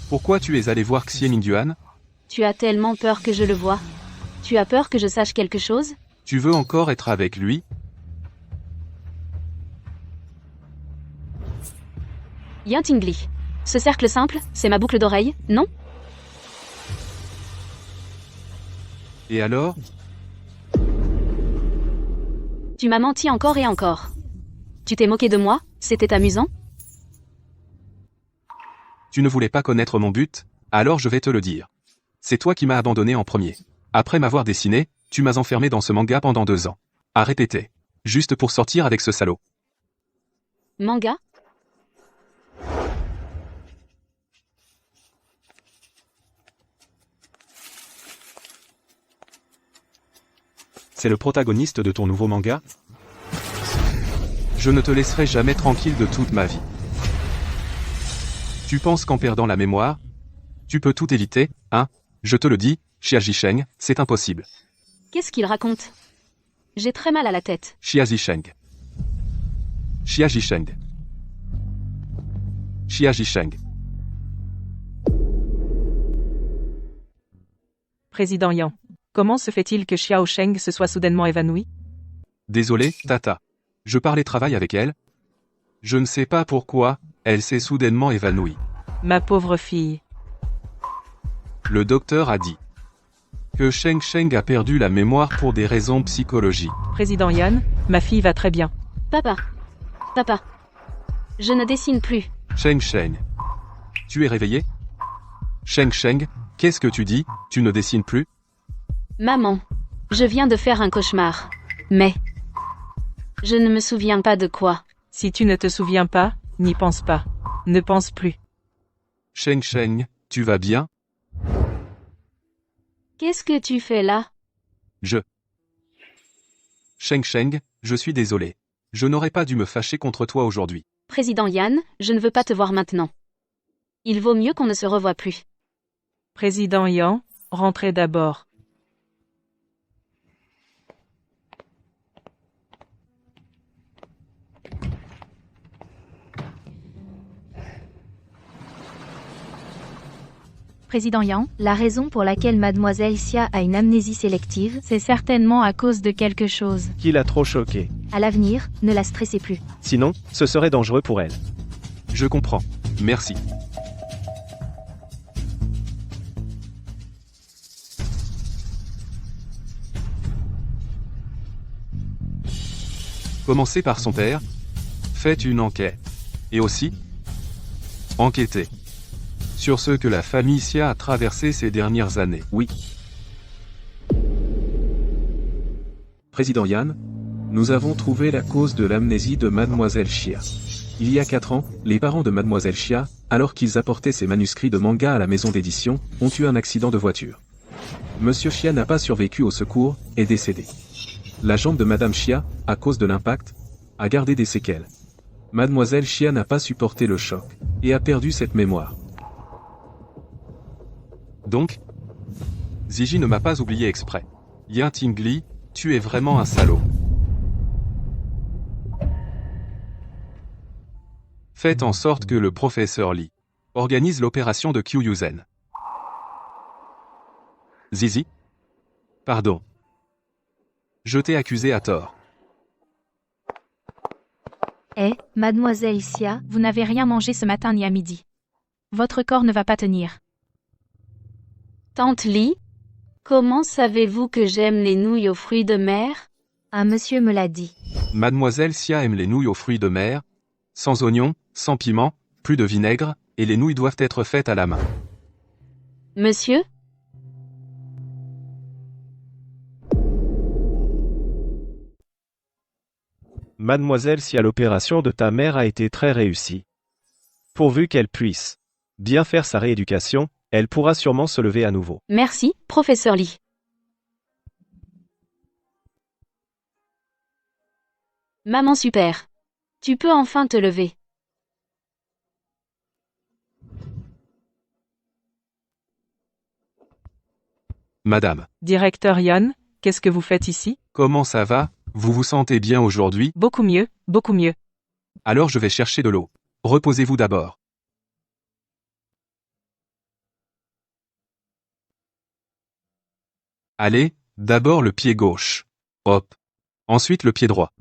Speaker 1: Pourquoi tu es allé voir Xie Mingyuan?
Speaker 2: Tu as tellement peur que je le voie. Tu as peur que je sache quelque chose?
Speaker 1: Tu veux encore être avec lui?
Speaker 2: Yan Tingli. Ce cercle simple, c'est ma boucle d'oreille, non?
Speaker 1: Et alors?
Speaker 2: Tu m'as menti encore et encore. Tu t'es moqué de moi, c'était amusant?
Speaker 1: Tu ne voulais pas connaître mon but, alors je vais te le dire. C'est toi qui m'as abandonné en premier. Après m'avoir dessiné, tu m'as enfermé dans ce manga pendant 2 ans. À répéter. Juste pour sortir avec ce salaud.
Speaker 2: Manga?
Speaker 9: C'est le protagoniste de ton nouveau manga?
Speaker 1: Je ne te laisserai jamais tranquille de toute ma vie. Tu penses qu'en perdant la mémoire, tu peux tout éviter, hein? Je te le dis, Xia Zisheng, c'est impossible.
Speaker 2: Qu'est-ce qu'il raconte? J'ai très mal à la tête.
Speaker 1: Xia Zisheng. Xia Zisheng. Xia Zisheng.
Speaker 7: Président Yang. Comment se fait-il que Xiao Sheng se soit soudainement évanoui?
Speaker 1: Désolé, Tata. Je parlais travail avec elle. Je ne sais pas pourquoi, elle s'est soudainement évanouie.
Speaker 7: Ma pauvre fille.
Speaker 1: Le docteur a dit que Sheng a perdu la mémoire pour des raisons psychologiques.
Speaker 7: Président Yan, ma fille va très bien.
Speaker 2: Papa. Papa. Je ne dessine plus.
Speaker 1: Sheng. Tu es réveillé? Sheng, qu'est-ce que tu dis? Tu ne dessines plus?
Speaker 2: Maman. Je viens de faire un cauchemar. Mais. Je ne me souviens pas de quoi.
Speaker 7: Si tu ne te souviens pas, n'y pense pas. Ne pense plus.
Speaker 1: Sheng, tu vas bien?
Speaker 2: Qu'est-ce que tu fais là?
Speaker 1: Sheng, je suis désolé. Je n'aurais pas dû me fâcher contre toi aujourd'hui.
Speaker 2: Président Yan, je ne veux pas te voir maintenant. Il vaut mieux qu'on ne se revoie plus.
Speaker 7: Président Yang, rentrez d'abord.
Speaker 8: Président Yang,
Speaker 4: La raison pour laquelle Mademoiselle Xia a une amnésie sélective,
Speaker 8: c'est certainement à cause de quelque chose.
Speaker 9: Qui l'a trop choqué.
Speaker 4: à l'avenir, ne la stressez plus.
Speaker 9: Sinon, ce serait dangereux pour elle.
Speaker 1: Je comprends. Merci. Commencez par son père. Faites une enquête. Et aussi, enquêtez sur ce que la famille Xia a traversé ces dernières années.
Speaker 10: Oui. Président Yan, nous avons trouvé la cause de l'amnésie de Mademoiselle Xia. Il y a 4 ans, les parents de Mademoiselle Xia, alors qu'ils apportaient ses manuscrits de manga à la maison d'édition, ont eu un accident de voiture. Monsieur Xia n'a pas survécu au secours, est décédé. La jambe de Madame Xia, à cause de l'impact, a gardé des séquelles. Mademoiselle Xia n'a pas supporté le choc, et a perdu cette mémoire.
Speaker 1: Donc, Ziji ne m'a pas oublié exprès. Yan Tingli, tu es vraiment un salaud. Faites en sorte que le professeur Li organise l'opération de Kyuyuzen. Zizi? Pardon. Je t'ai accusé à tort.
Speaker 4: Mademoiselle Xia,
Speaker 8: Vous n'avez rien mangé ce matin ni à midi. Votre corps ne va pas tenir.
Speaker 2: Tante Li? Comment savez-vous que j'aime les nouilles aux fruits de mer?
Speaker 4: un monsieur me l'a dit.
Speaker 1: Mademoiselle Xia aime les nouilles aux fruits de mer, sans oignons, sans piment, plus de vinaigre, et les nouilles doivent être faites à la main.
Speaker 2: Monsieur?
Speaker 9: Mademoiselle, si à l'opération de ta mère a été très réussie. Pourvu qu'elle puisse bien faire sa rééducation, elle pourra sûrement se lever à nouveau.
Speaker 2: Merci, professeur Li. Maman super. Tu peux enfin te lever.
Speaker 1: Madame,
Speaker 7: Directeur Yan, qu'est-ce que vous faites ici?
Speaker 1: comment ça va? Vous vous sentez bien aujourd'hui?
Speaker 7: Beaucoup mieux, beaucoup mieux.
Speaker 1: Alors je vais chercher de l'eau. Reposez-vous d'abord. Allez, d'abord le pied gauche. Hop. Ensuite le pied droit.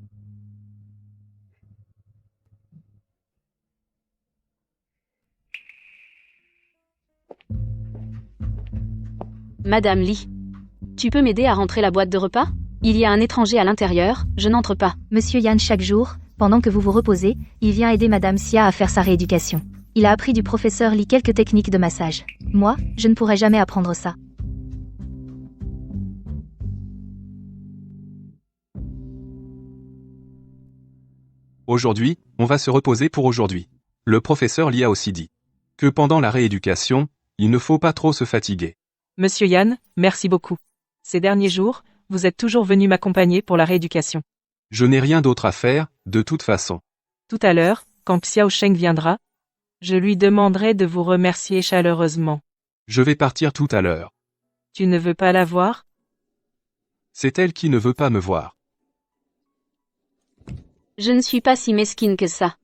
Speaker 2: Madame Li. Tu peux m'aider à rentrer la boîte de repas? Il y a un étranger à l'intérieur, je n'entre pas.
Speaker 8: Monsieur Yan chaque jour, pendant que vous vous reposez, il vient aider Madame Xia à faire sa rééducation. Il a appris du professeur Li quelques techniques de massage. Moi, je ne pourrais jamais apprendre ça.
Speaker 1: Aujourd'hui, on va se reposer pour aujourd'hui. Le professeur Li a aussi dit que pendant la rééducation, il ne faut pas trop se fatiguer.
Speaker 7: Monsieur Yan, merci beaucoup. Ces derniers jours, vous êtes toujours venu m'accompagner pour la rééducation.
Speaker 1: Je n'ai rien d'autre à faire, de toute façon.
Speaker 7: Tout à l'heure, quand Xiao Sheng viendra, je lui demanderai de vous remercier chaleureusement.
Speaker 1: Je vais partir tout à l'heure.
Speaker 7: Tu ne veux pas la voir?
Speaker 1: C'est elle qui ne veut pas me voir.
Speaker 2: Je ne suis pas si mesquine que ça.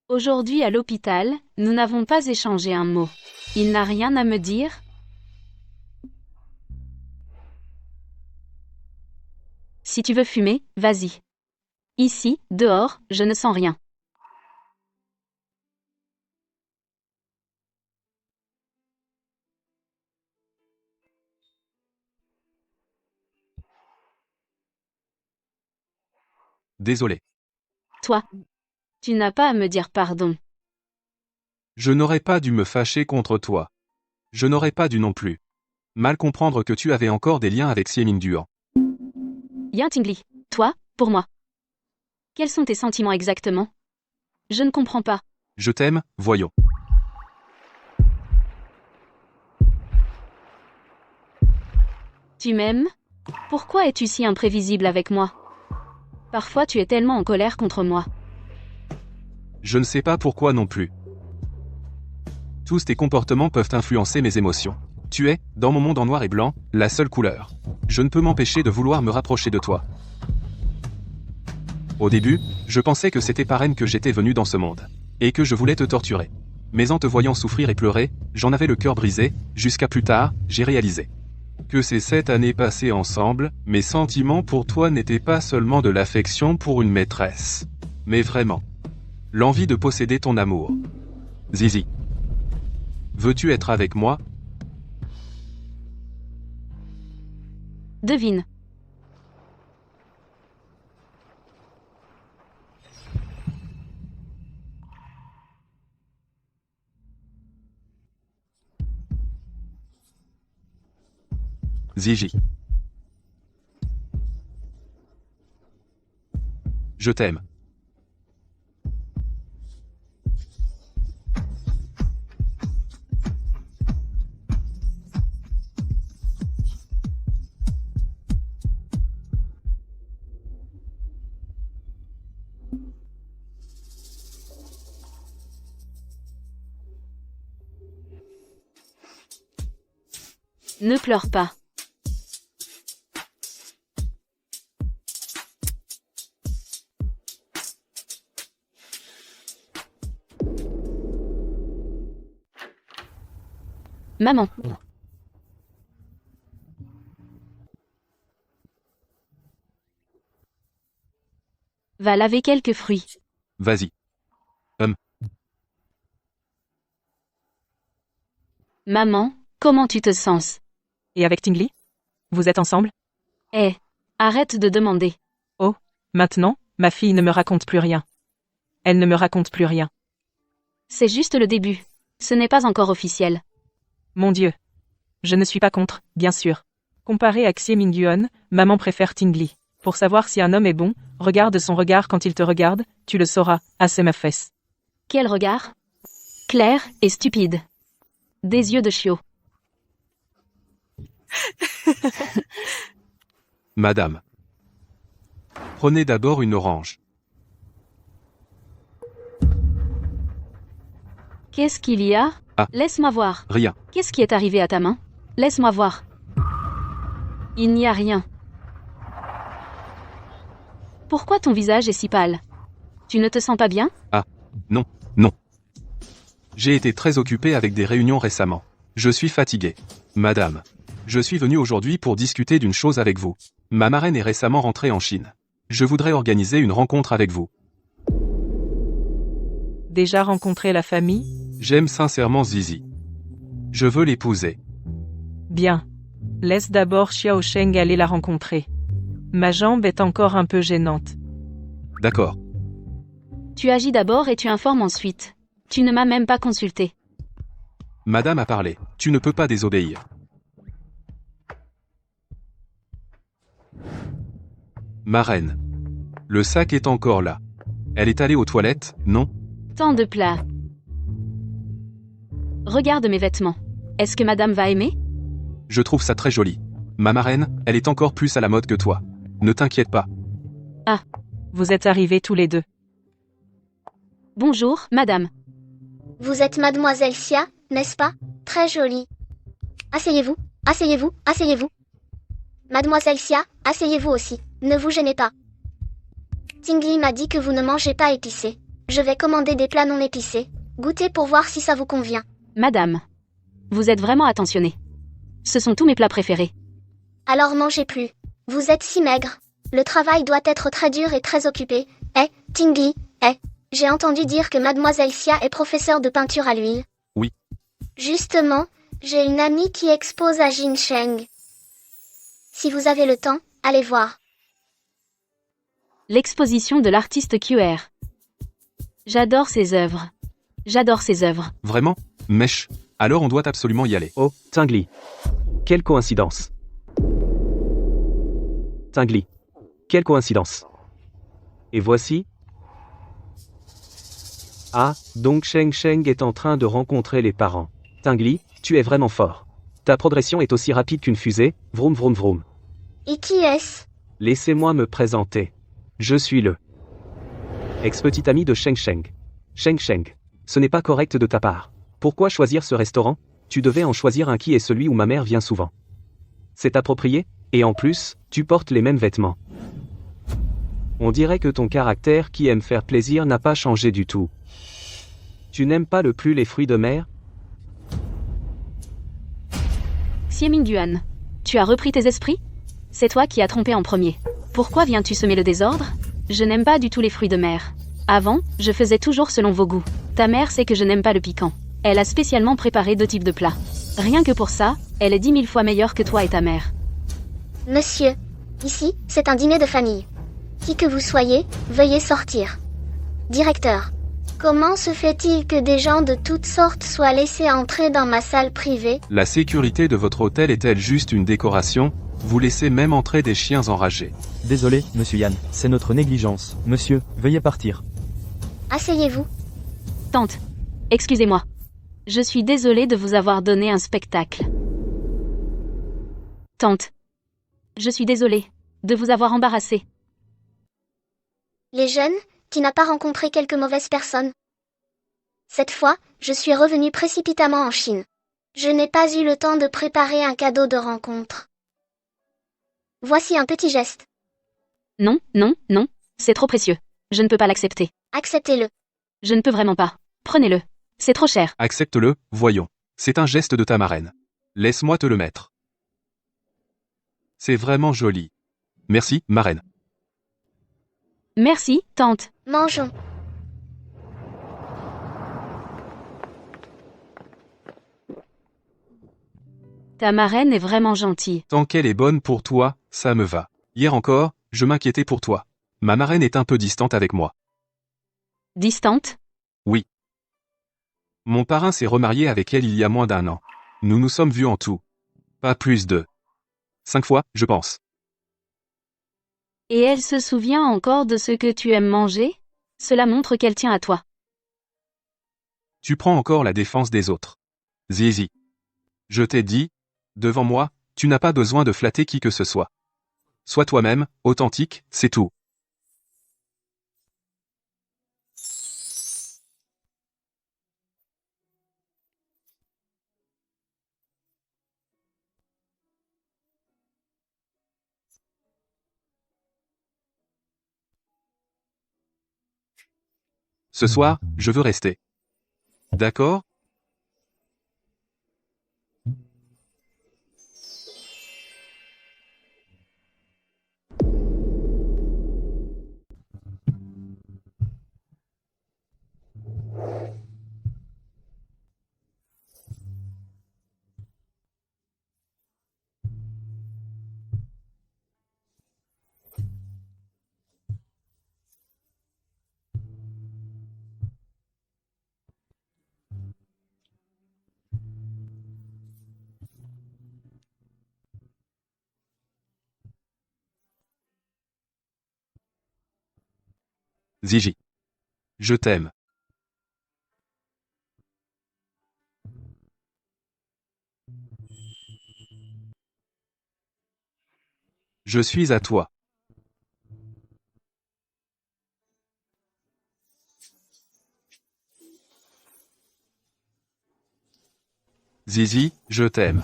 Speaker 2: Aujourd'hui à l'hôpital, nous n'avons pas échangé un mot. Il n'a rien à me dire? Si tu veux fumer, vas-y. Ici, dehors, je ne sens rien.
Speaker 1: Désolé.
Speaker 2: Toi, tu n'as pas à me dire pardon.
Speaker 1: Je n'aurais pas dû me fâcher contre toi. Je n'aurais pas dû non plus mal comprendre que tu avais encore des liens avec Xie Mingduan.
Speaker 2: Yan Tingli, toi, pour moi. Quels sont tes sentiments exactement? Je ne comprends pas.
Speaker 1: Je t'aime, voyons.
Speaker 2: Tu m'aimes? Pourquoi es-tu si imprévisible avec moi? Parfois tu es tellement en colère contre moi.
Speaker 1: Je ne sais pas pourquoi non plus. Tous tes comportements peuvent influencer mes émotions. Tu es, dans mon monde en noir et blanc, la seule couleur. Je ne peux m'empêcher de vouloir me rapprocher de toi. Au début, je pensais que c'était par haine que j'étais venu dans ce monde. Et que je voulais te torturer. Mais en te voyant souffrir et pleurer, j'en avais le cœur brisé, jusqu'à plus tard, j'ai réalisé que ces 7 années passées ensemble, mes sentiments pour toi n'étaient pas seulement de l'affection pour une maîtresse. Mais vraiment. L'envie de posséder ton amour. Zizi. Veux-tu être avec moi?
Speaker 2: Devine.
Speaker 1: Ziji. Je t'aime.
Speaker 2: Ne pleure pas. Maman. Va laver quelques fruits.
Speaker 1: Vas-y.
Speaker 2: Maman, comment tu te sens?
Speaker 7: Et avec Tingli? Vous êtes ensemble?
Speaker 2: Eh, arrête de demander.
Speaker 7: Oh, maintenant, ma fille ne me raconte plus rien. Elle ne me raconte plus rien.
Speaker 2: C'est juste le début. Ce n'est pas encore officiel.
Speaker 7: Mon Dieu. Je ne suis pas contre, bien sûr. Comparé à Xie Mingguan, maman préfère Tingli. Pour savoir si un homme est bon, regarde son regard quand il te regarde, tu le sauras, assez ma fesse.
Speaker 2: Quel regard? Clair et stupide. Des yeux de chiot.
Speaker 1: Madame. Prenez d'abord une orange.
Speaker 2: Qu'est-ce qu'il y a?
Speaker 1: Ah.
Speaker 2: Laisse-moi voir.
Speaker 1: Rien.
Speaker 2: Qu'est-ce qui est arrivé à ta main? Laisse-moi voir. Il n'y a rien. Pourquoi ton visage est si pâle? Tu ne te sens pas bien?
Speaker 1: Non, non. J'ai été très occupé avec des réunions récemment. Je suis fatigué. Madame. Je suis venu aujourd'hui pour discuter d'une chose avec vous. Ma marraine est récemment rentrée en Chine. Je voudrais organiser une rencontre avec vous.
Speaker 7: Déjà rencontré la famille?
Speaker 1: J'aime sincèrement Zizi. Je veux l'épouser.
Speaker 7: Bien. Laisse d'abord Xiao Sheng aller la rencontrer. Ma jambe est encore un peu gênante.
Speaker 1: D'accord.
Speaker 2: Tu agis d'abord et tu informes ensuite. Tu ne m'as même pas consulté.
Speaker 1: Madame a parlé, tu ne peux pas désobéir. Ma reine. Le sac est encore là. Elle est allée aux toilettes, non?
Speaker 2: Tant de plats. Regarde mes vêtements. Est-ce que madame va aimer?
Speaker 1: Je trouve ça très joli. Ma marraine, elle est encore plus à la mode que toi. Ne t'inquiète pas.
Speaker 7: Vous êtes arrivés tous les deux.
Speaker 2: Bonjour, madame.
Speaker 12: Vous êtes mademoiselle Xia, n'est-ce pas? Très jolie. Asseyez-vous, asseyez-vous, asseyez-vous. Mademoiselle Xia, asseyez-vous aussi. Ne vous gênez pas. Tingli m'a dit que vous ne mangez pas épicé. Je vais commander des plats non épicés. Goûtez pour voir si ça vous convient.
Speaker 2: Madame. Vous êtes vraiment attentionnée. Ce sont tous mes plats préférés.
Speaker 12: Alors mangez plus. Vous êtes si maigre. Le travail doit être très dur et très occupé. Tingli, j'ai entendu dire que mademoiselle Xia est professeure de peinture à l'huile.
Speaker 1: Oui.
Speaker 12: Justement, j'ai une amie qui expose à Jincheng. Si vous avez le temps, allez voir.
Speaker 2: L'exposition de l'artiste QR. J'adore ses œuvres. J'adore ses œuvres.
Speaker 1: Vraiment? Mèche. Alors on doit absolument y aller.
Speaker 3: Oh, Tingli. Quelle coïncidence. Tingli. Quelle coïncidence. Et voici. Ah, donc Sheng Sheng est en train de rencontrer les parents. Tingli, tu es vraiment fort. Ta progression est aussi rapide qu'une fusée, vroom vroom vroom.
Speaker 12: Et qui est-ce?
Speaker 3: Laissez-moi me présenter. Je suis le ex-petit ami de Sheng Sheng. Sheng Sheng. Ce n'est pas correct de ta part. Pourquoi choisir ce restaurant? Tu devais en choisir un qui est celui où ma mère vient souvent. C'est approprié, et en plus, tu portes les mêmes vêtements. On dirait que ton caractère qui aime faire plaisir n'a pas changé du tout. Tu n'aimes pas le plus les fruits de mer?
Speaker 2: Xie Mingyuan. Tu as repris tes esprits? C'est toi qui as trompé en premier. Pourquoi viens-tu semer le désordre? Je n'aime pas du tout les fruits de mer. Avant, je faisais toujours selon vos goûts. Ta mère sait que je n'aime pas le piquant. Elle a spécialement préparé 2 types de plats. Rien que pour ça, elle est 10 000 fois meilleure que toi et ta mère.
Speaker 12: Monsieur, ici, c'est un dîner de famille. Qui que vous soyez, veuillez sortir. Directeur, comment se fait-il que des gens de toutes sortes soient laissés entrer dans ma salle privée?
Speaker 1: La sécurité de votre hôtel est-elle juste une décoration? Vous laissez même entrer des chiens enragés.
Speaker 13: Désolé, monsieur Yann, c'est notre négligence. Monsieur, veuillez partir.
Speaker 12: Asseyez-vous.
Speaker 2: Tante. Excusez-moi. Je suis désolée de vous avoir donné un spectacle. Tante. Je suis désolée de vous avoir embarrassé.
Speaker 12: Les jeunes, tu n'as pas rencontré quelques mauvaises personnes? Cette fois, je suis revenue précipitamment en Chine. Je n'ai pas eu le temps de préparer un cadeau de rencontre. Voici un petit geste.
Speaker 2: Non, non, non. C'est trop précieux. Je ne peux pas l'accepter.
Speaker 12: Acceptez-le.
Speaker 2: Je ne peux vraiment pas. Prenez-le. C'est trop cher.
Speaker 1: Accepte-le, voyons. C'est un geste de ta marraine. Laisse-moi te le mettre. C'est vraiment joli. Merci, marraine.
Speaker 2: Merci, tante.
Speaker 12: Mangeons.
Speaker 2: Ta marraine est vraiment gentille.
Speaker 1: Tant qu'elle est bonne pour toi, ça me va. Hier encore, je m'inquiétais pour toi. Ma marraine est un peu distante avec moi.
Speaker 2: Distante?
Speaker 1: Oui. Mon parrain s'est remarié avec elle il y a moins d'1 an. Nous nous sommes vus en tout. Pas plus de 5 fois, je pense.
Speaker 2: Et elle se souvient encore de ce que tu aimes manger? Cela montre qu'elle tient à toi.
Speaker 1: Tu prends encore la défense des autres. Zizi. Je t'ai dit, devant moi, tu n'as pas besoin de flatter qui que ce soit. Sois toi-même, authentique, c'est tout. Ce soir, je veux rester. D'accord? Zizi. Je t'aime. Je suis à toi. Zizi, je t'aime.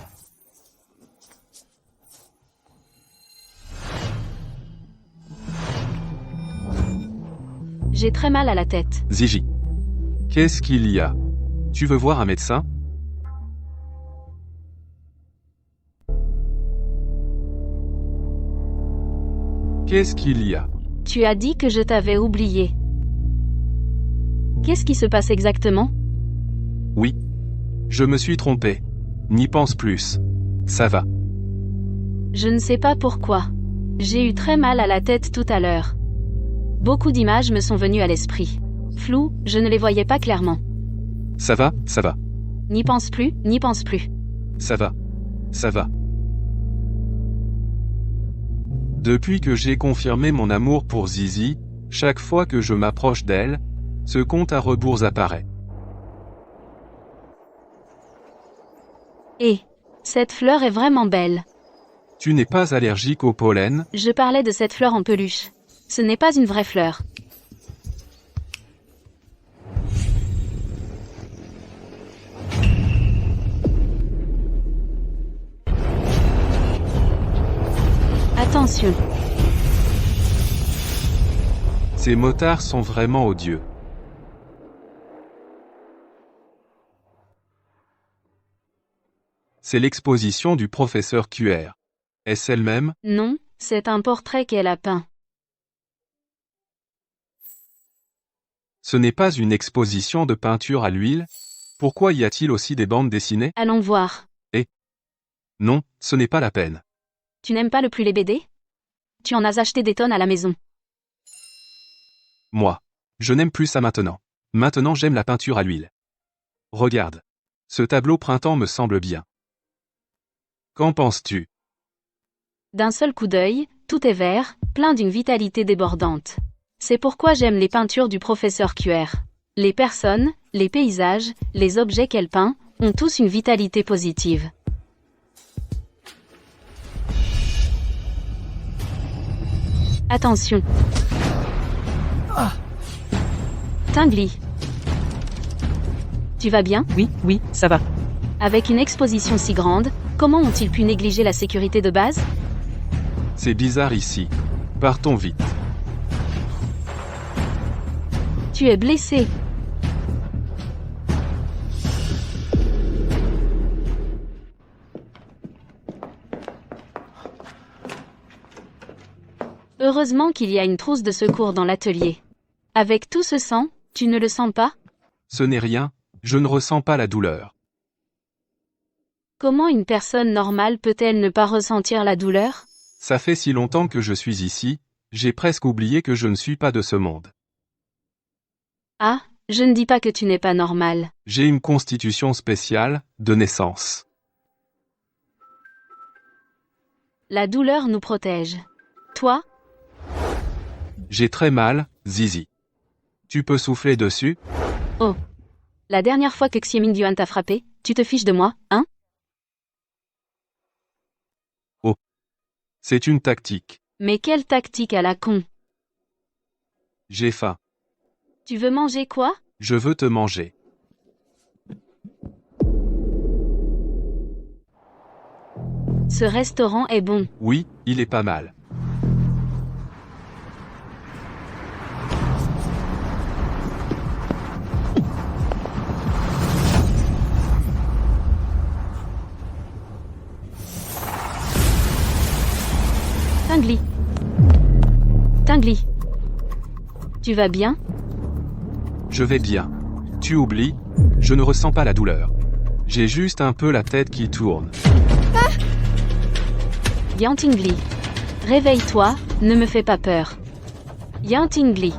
Speaker 2: J'ai très mal à la tête.
Speaker 1: Zizi. Qu'est-ce qu'il y a? Tu veux voir un médecin? Qu'est-ce qu'il y a?
Speaker 2: Tu as dit que je t'avais oublié. Qu'est-ce qui se passe exactement?
Speaker 1: Oui. Je me suis trompé. N'y pense plus. Ça va.
Speaker 2: Je ne sais pas pourquoi. J'ai eu très mal à la tête tout à l'heure. Beaucoup d'images me sont venues à l'esprit. Floues, je ne les voyais pas clairement.
Speaker 1: Ça va, ça va.
Speaker 2: N'y pense plus, n'y pense plus.
Speaker 1: Ça va. Ça va. Depuis que j'ai confirmé mon amour pour Zizi, chaque fois que je m'approche d'elle, ce compte à rebours apparaît.
Speaker 2: Et cette fleur est vraiment belle.
Speaker 1: Tu n'es pas allergique au pollen?
Speaker 2: Je parlais de cette fleur en peluche. Ce n'est pas une vraie fleur. Attention.
Speaker 1: Ces motards sont vraiment odieux. C'est l'exposition du professeur QR. Est-ce elle-même?
Speaker 2: Non, c'est un portrait qu'elle a peint.
Speaker 1: Ce n'est pas une exposition de peinture à l'huile? Pourquoi y a-t-il aussi des bandes dessinées?
Speaker 2: Allons voir.
Speaker 1: Non, ce n'est pas la peine.
Speaker 2: Tu n'aimes pas le plus les BD? Tu en as acheté des tonnes à la maison.
Speaker 1: Moi. Je n'aime plus ça maintenant. Maintenant j'aime la peinture à l'huile. Regarde. Ce tableau printemps me semble bien. Qu'en penses-tu?
Speaker 2: D'un seul coup d'œil, tout est vert, plein d'une vitalité débordante. C'est pourquoi j'aime les peintures du professeur QR. Les personnes, les paysages, les objets qu'elle peint, ont tous une vitalité positive. Attention. Tingly. Tu vas bien?
Speaker 7: Oui, ça va.
Speaker 2: Avec une exposition si grande, comment ont-ils pu négliger la sécurité de base?
Speaker 1: C'est bizarre ici. Partons vite.
Speaker 2: Tu es blessé. Heureusement qu'il y a une trousse de secours dans l'atelier. Avec tout ce sang, tu ne le sens pas?
Speaker 1: Ce n'est rien, je ne ressens pas la douleur.
Speaker 2: Comment une personne normale peut-elle ne pas ressentir la douleur?
Speaker 1: Ça fait si longtemps que je suis ici, j'ai presque oublié que je ne suis pas de ce monde.
Speaker 2: Ah, je ne dis pas que tu n'es pas normal.
Speaker 1: J'ai une constitution spéciale, de naissance.
Speaker 2: La douleur nous protège. Toi?
Speaker 1: J'ai très mal, Zizi. Tu peux souffler dessus?
Speaker 2: Oh. La dernière fois que Xie Mingyuan t'a frappé, tu te fiches de moi, hein?
Speaker 1: Oh. C'est une tactique.
Speaker 2: Mais quelle tactique à la con?
Speaker 1: J'ai faim.
Speaker 2: Tu veux manger quoi?
Speaker 1: Je veux te manger.
Speaker 2: Ce restaurant est bon.
Speaker 1: Oui, il est pas mal.
Speaker 2: Tingly. Tingly. Tu vas bien?
Speaker 1: Je vais bien. Tu oublies, je ne ressens pas la douleur. J'ai juste un peu la tête qui tourne.
Speaker 2: Yan Tingly. Réveille-toi, ne me fais pas peur. Yan Tingly.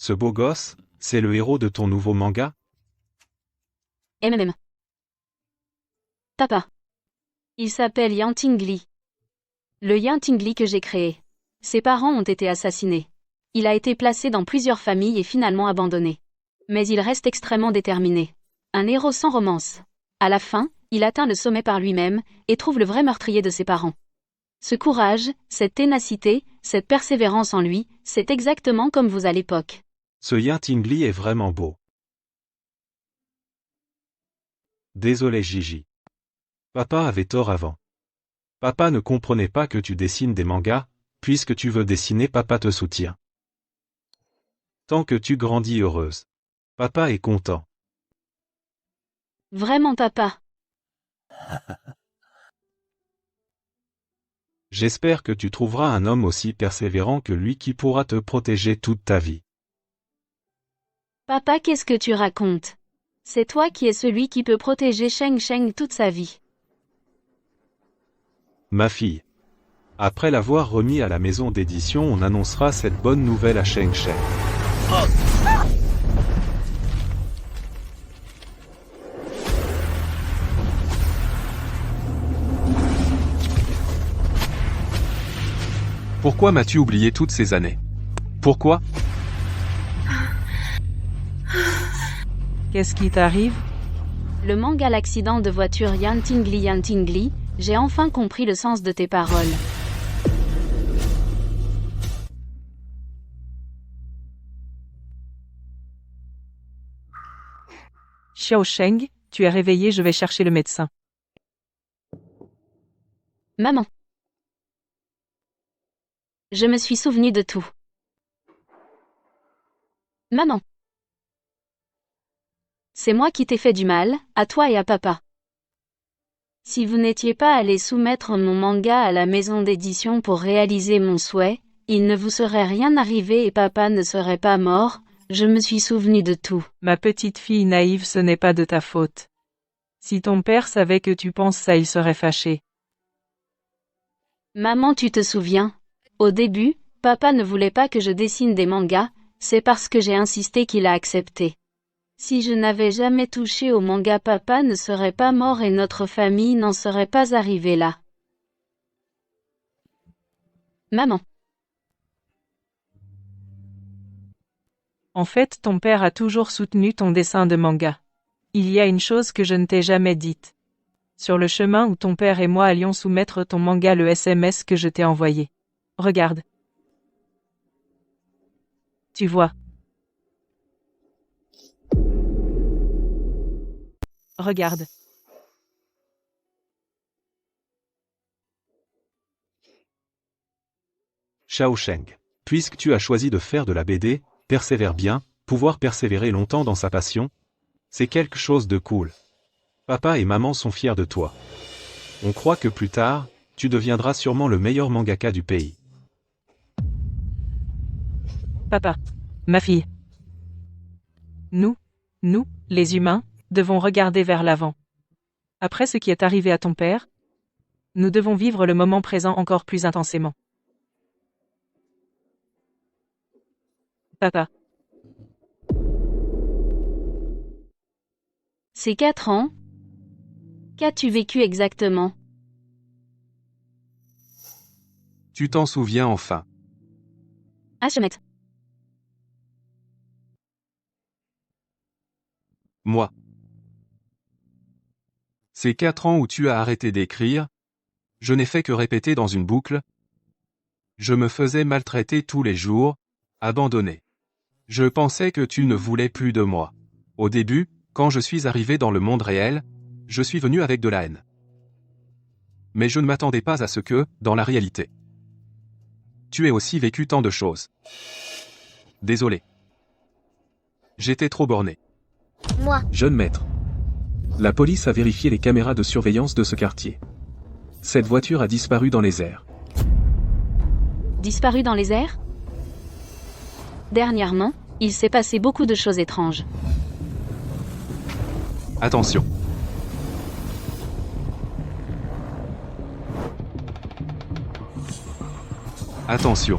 Speaker 9: Ce beau gosse, c'est le héros de ton nouveau manga?
Speaker 2: MMM. Papa. Il s'appelle Yang Tingli. Le Yang Tingli que j'ai créé. Ses parents ont été assassinés. Il a été placé dans plusieurs familles et finalement abandonné. Mais il reste extrêmement déterminé. Un héros sans romance. À la fin, il atteint le sommet par lui-même et trouve le vrai meurtrier de ses parents. Ce courage, cette ténacité, cette persévérance en lui, c'est exactement comme vous à l'époque.
Speaker 9: Ce Yang Tingli est vraiment beau. Désolé Gigi. Papa avait tort avant. Papa ne comprenait pas que tu dessines des mangas, puisque tu veux dessiner, papa te soutient. Tant que tu grandis heureuse. Papa est content.
Speaker 2: Vraiment papa.
Speaker 9: J'espère que tu trouveras un homme aussi persévérant que lui qui pourra te protéger toute ta vie.
Speaker 2: Papa, qu'est-ce que tu racontes? C'est toi qui es celui qui peut protéger Sheng Sheng toute sa vie.
Speaker 9: Ma fille. Après l'avoir remis à la maison d'édition, on annoncera cette bonne nouvelle à Sheng Sheng.
Speaker 1: Pourquoi m'as-tu oublié toutes ces années? Pourquoi?
Speaker 7: Qu'est-ce qui t'arrive?
Speaker 2: Le manga L'accident de voiture Yang Tingli, j'ai enfin compris le sens de tes paroles.
Speaker 7: Xiao Sheng, tu es réveillé, je vais chercher le médecin.
Speaker 2: Maman. Je me suis souvenu de tout. Maman. C'est moi qui t'ai fait du mal, à toi et à papa. Si vous n'étiez pas allé soumettre mon manga à la maison d'édition pour réaliser mon souhait, il ne vous serait rien arrivé et papa ne serait pas mort, je me suis souvenu de tout.
Speaker 7: Ma petite fille naïve, ce n'est pas de ta faute. Si ton père savait que tu penses ça, il serait fâché.
Speaker 2: Maman, tu te souviens? Au début, papa ne voulait pas que je dessine des mangas, c'est parce que j'ai insisté qu'il a accepté. Si je n'avais jamais touché au manga, papa ne serait pas mort et notre famille n'en serait pas arrivée là. Maman.
Speaker 7: En fait, ton père a toujours soutenu ton dessin de manga. Il y a une chose que je ne t'ai jamais dite. Sur le chemin où ton père et moi allions soumettre ton manga, le SMS que je t'ai envoyé. Regarde. Tu vois. Regarde.
Speaker 9: Xiao Sheng. Puisque tu as choisi de faire de la BD, persévère bien, pouvoir persévérer longtemps dans sa passion, c'est quelque chose de cool. Papa et maman sont fiers de toi. On croit que plus tard, tu deviendras sûrement le meilleur mangaka du pays.
Speaker 7: Papa. Ma fille. Nous, les humains, devons regarder vers l'avant. Après ce qui est arrivé à ton père, nous devons vivre le moment présent encore plus intensément. Papa.
Speaker 2: C'est 4 ans? Qu'as-tu vécu exactement?
Speaker 1: Tu t'en souviens enfin.
Speaker 2: Ashmet.
Speaker 1: Moi. Ces 4 ans où tu as arrêté d'écrire, je n'ai fait que répéter dans une boucle. Je me faisais maltraiter tous les jours, abandonné. Je pensais que tu ne voulais plus de moi. Au début, quand je suis arrivé dans le monde réel, je suis venu avec de la haine. Mais je ne m'attendais pas à ce que, dans la réalité, tu aies aussi vécu tant de choses. Désolé. J'étais trop borné.
Speaker 12: Moi.
Speaker 10: Jeune maître. La police a vérifié les caméras de surveillance de ce quartier. Cette voiture a disparu dans les airs.
Speaker 2: Disparu dans les airs? Dernièrement, il s'est passé beaucoup de choses étranges.
Speaker 1: Attention. Attention.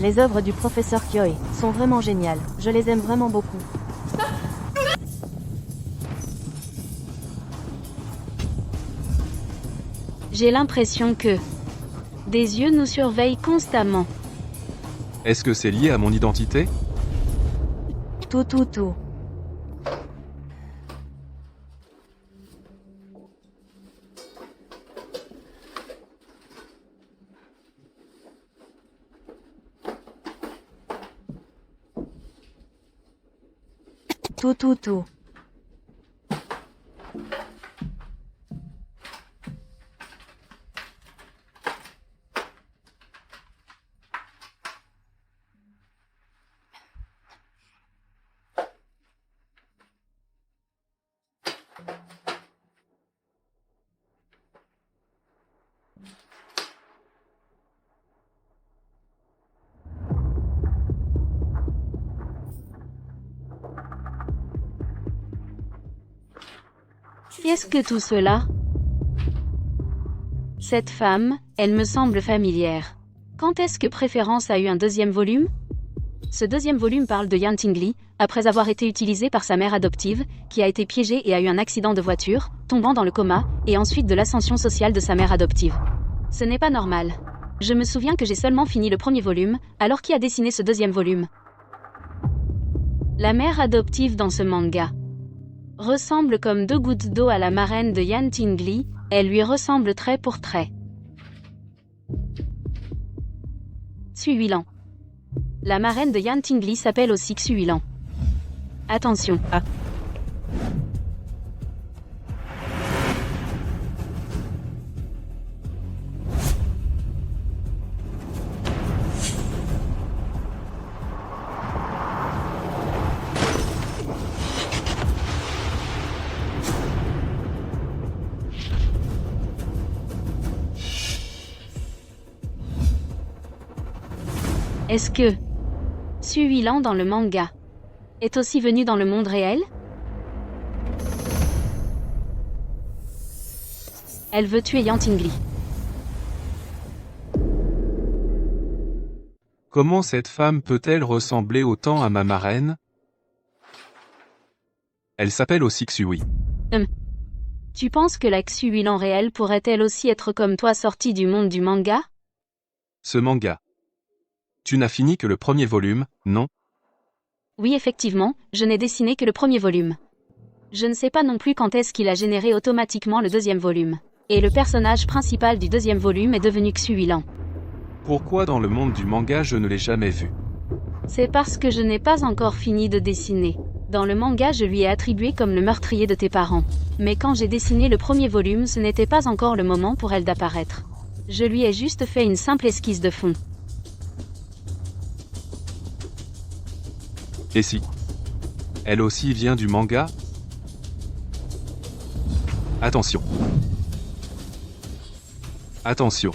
Speaker 5: Les œuvres du professeur Kyoe sont vraiment géniales. Je les aime vraiment beaucoup.
Speaker 2: J'ai l'impression que des yeux nous surveillent constamment.
Speaker 1: Est-ce que c'est lié à mon identité?
Speaker 5: Tout. Tout.
Speaker 2: Qu'est-ce que tout cela? Cette femme, elle me semble familière. Quand est-ce que Préférence a eu un deuxième volume? Ce deuxième volume parle de Yan Tingli, après avoir été utilisé par sa mère adoptive, qui a été piégée et a eu un accident de voiture, tombant dans le coma, et ensuite de l'ascension sociale de sa mère adoptive. Ce n'est pas normal. Je me souviens que j'ai seulement fini le premier volume, alors qui a dessiné ce deuxième volume? La mère adoptive dans ce manga ressemble comme 2 gouttes d'eau à la marraine de Yan Tingli, elle lui ressemble trait pour trait. Xuyilan. La marraine de Yan Tingli s'appelle aussi Xuyilan. Attention. Est-ce que Xuyilan dans le manga est aussi venu dans le monde réel? Elle veut tuer Yan Tingli.
Speaker 1: Comment cette femme peut-elle ressembler autant à ma marraine? Elle s'appelle aussi Xui.
Speaker 2: Tu penses que la Xuyilan réelle pourrait-elle aussi être comme toi sortie du monde du manga?
Speaker 1: Ce manga. Tu n'as fini que le premier volume, non?
Speaker 2: Oui, effectivement, je n'ai dessiné que le premier volume. Je ne sais pas non plus quand est-ce qu'il a généré automatiquement le deuxième volume. Et le personnage principal du deuxième volume est devenu Xuyilan.
Speaker 1: Pourquoi dans le monde du manga je ne l'ai jamais vu?
Speaker 2: C'est parce que je n'ai pas encore fini de dessiner. Dans le manga, je lui ai attribué comme le meurtrier de tes parents. Mais quand j'ai dessiné le premier volume, ce n'était pas encore le moment pour elle d'apparaître. Je lui ai juste fait une simple esquisse de fond.
Speaker 1: Et si elle aussi vient du manga? Attention. Attention.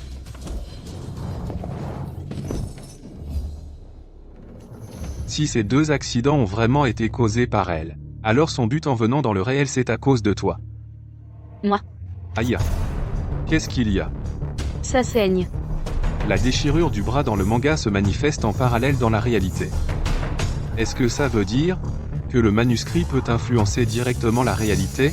Speaker 1: Si ces 2 accidents ont vraiment été causés par elle, alors son but en venant dans le réel c'est à cause de toi.
Speaker 2: Moi.
Speaker 1: Aïe. Qu'est-ce qu'il y a?
Speaker 2: Ça saigne.
Speaker 1: La déchirure du bras dans le manga se manifeste en parallèle dans la réalité. Est-ce que ça veut dire que le manuscrit peut influencer directement la réalité?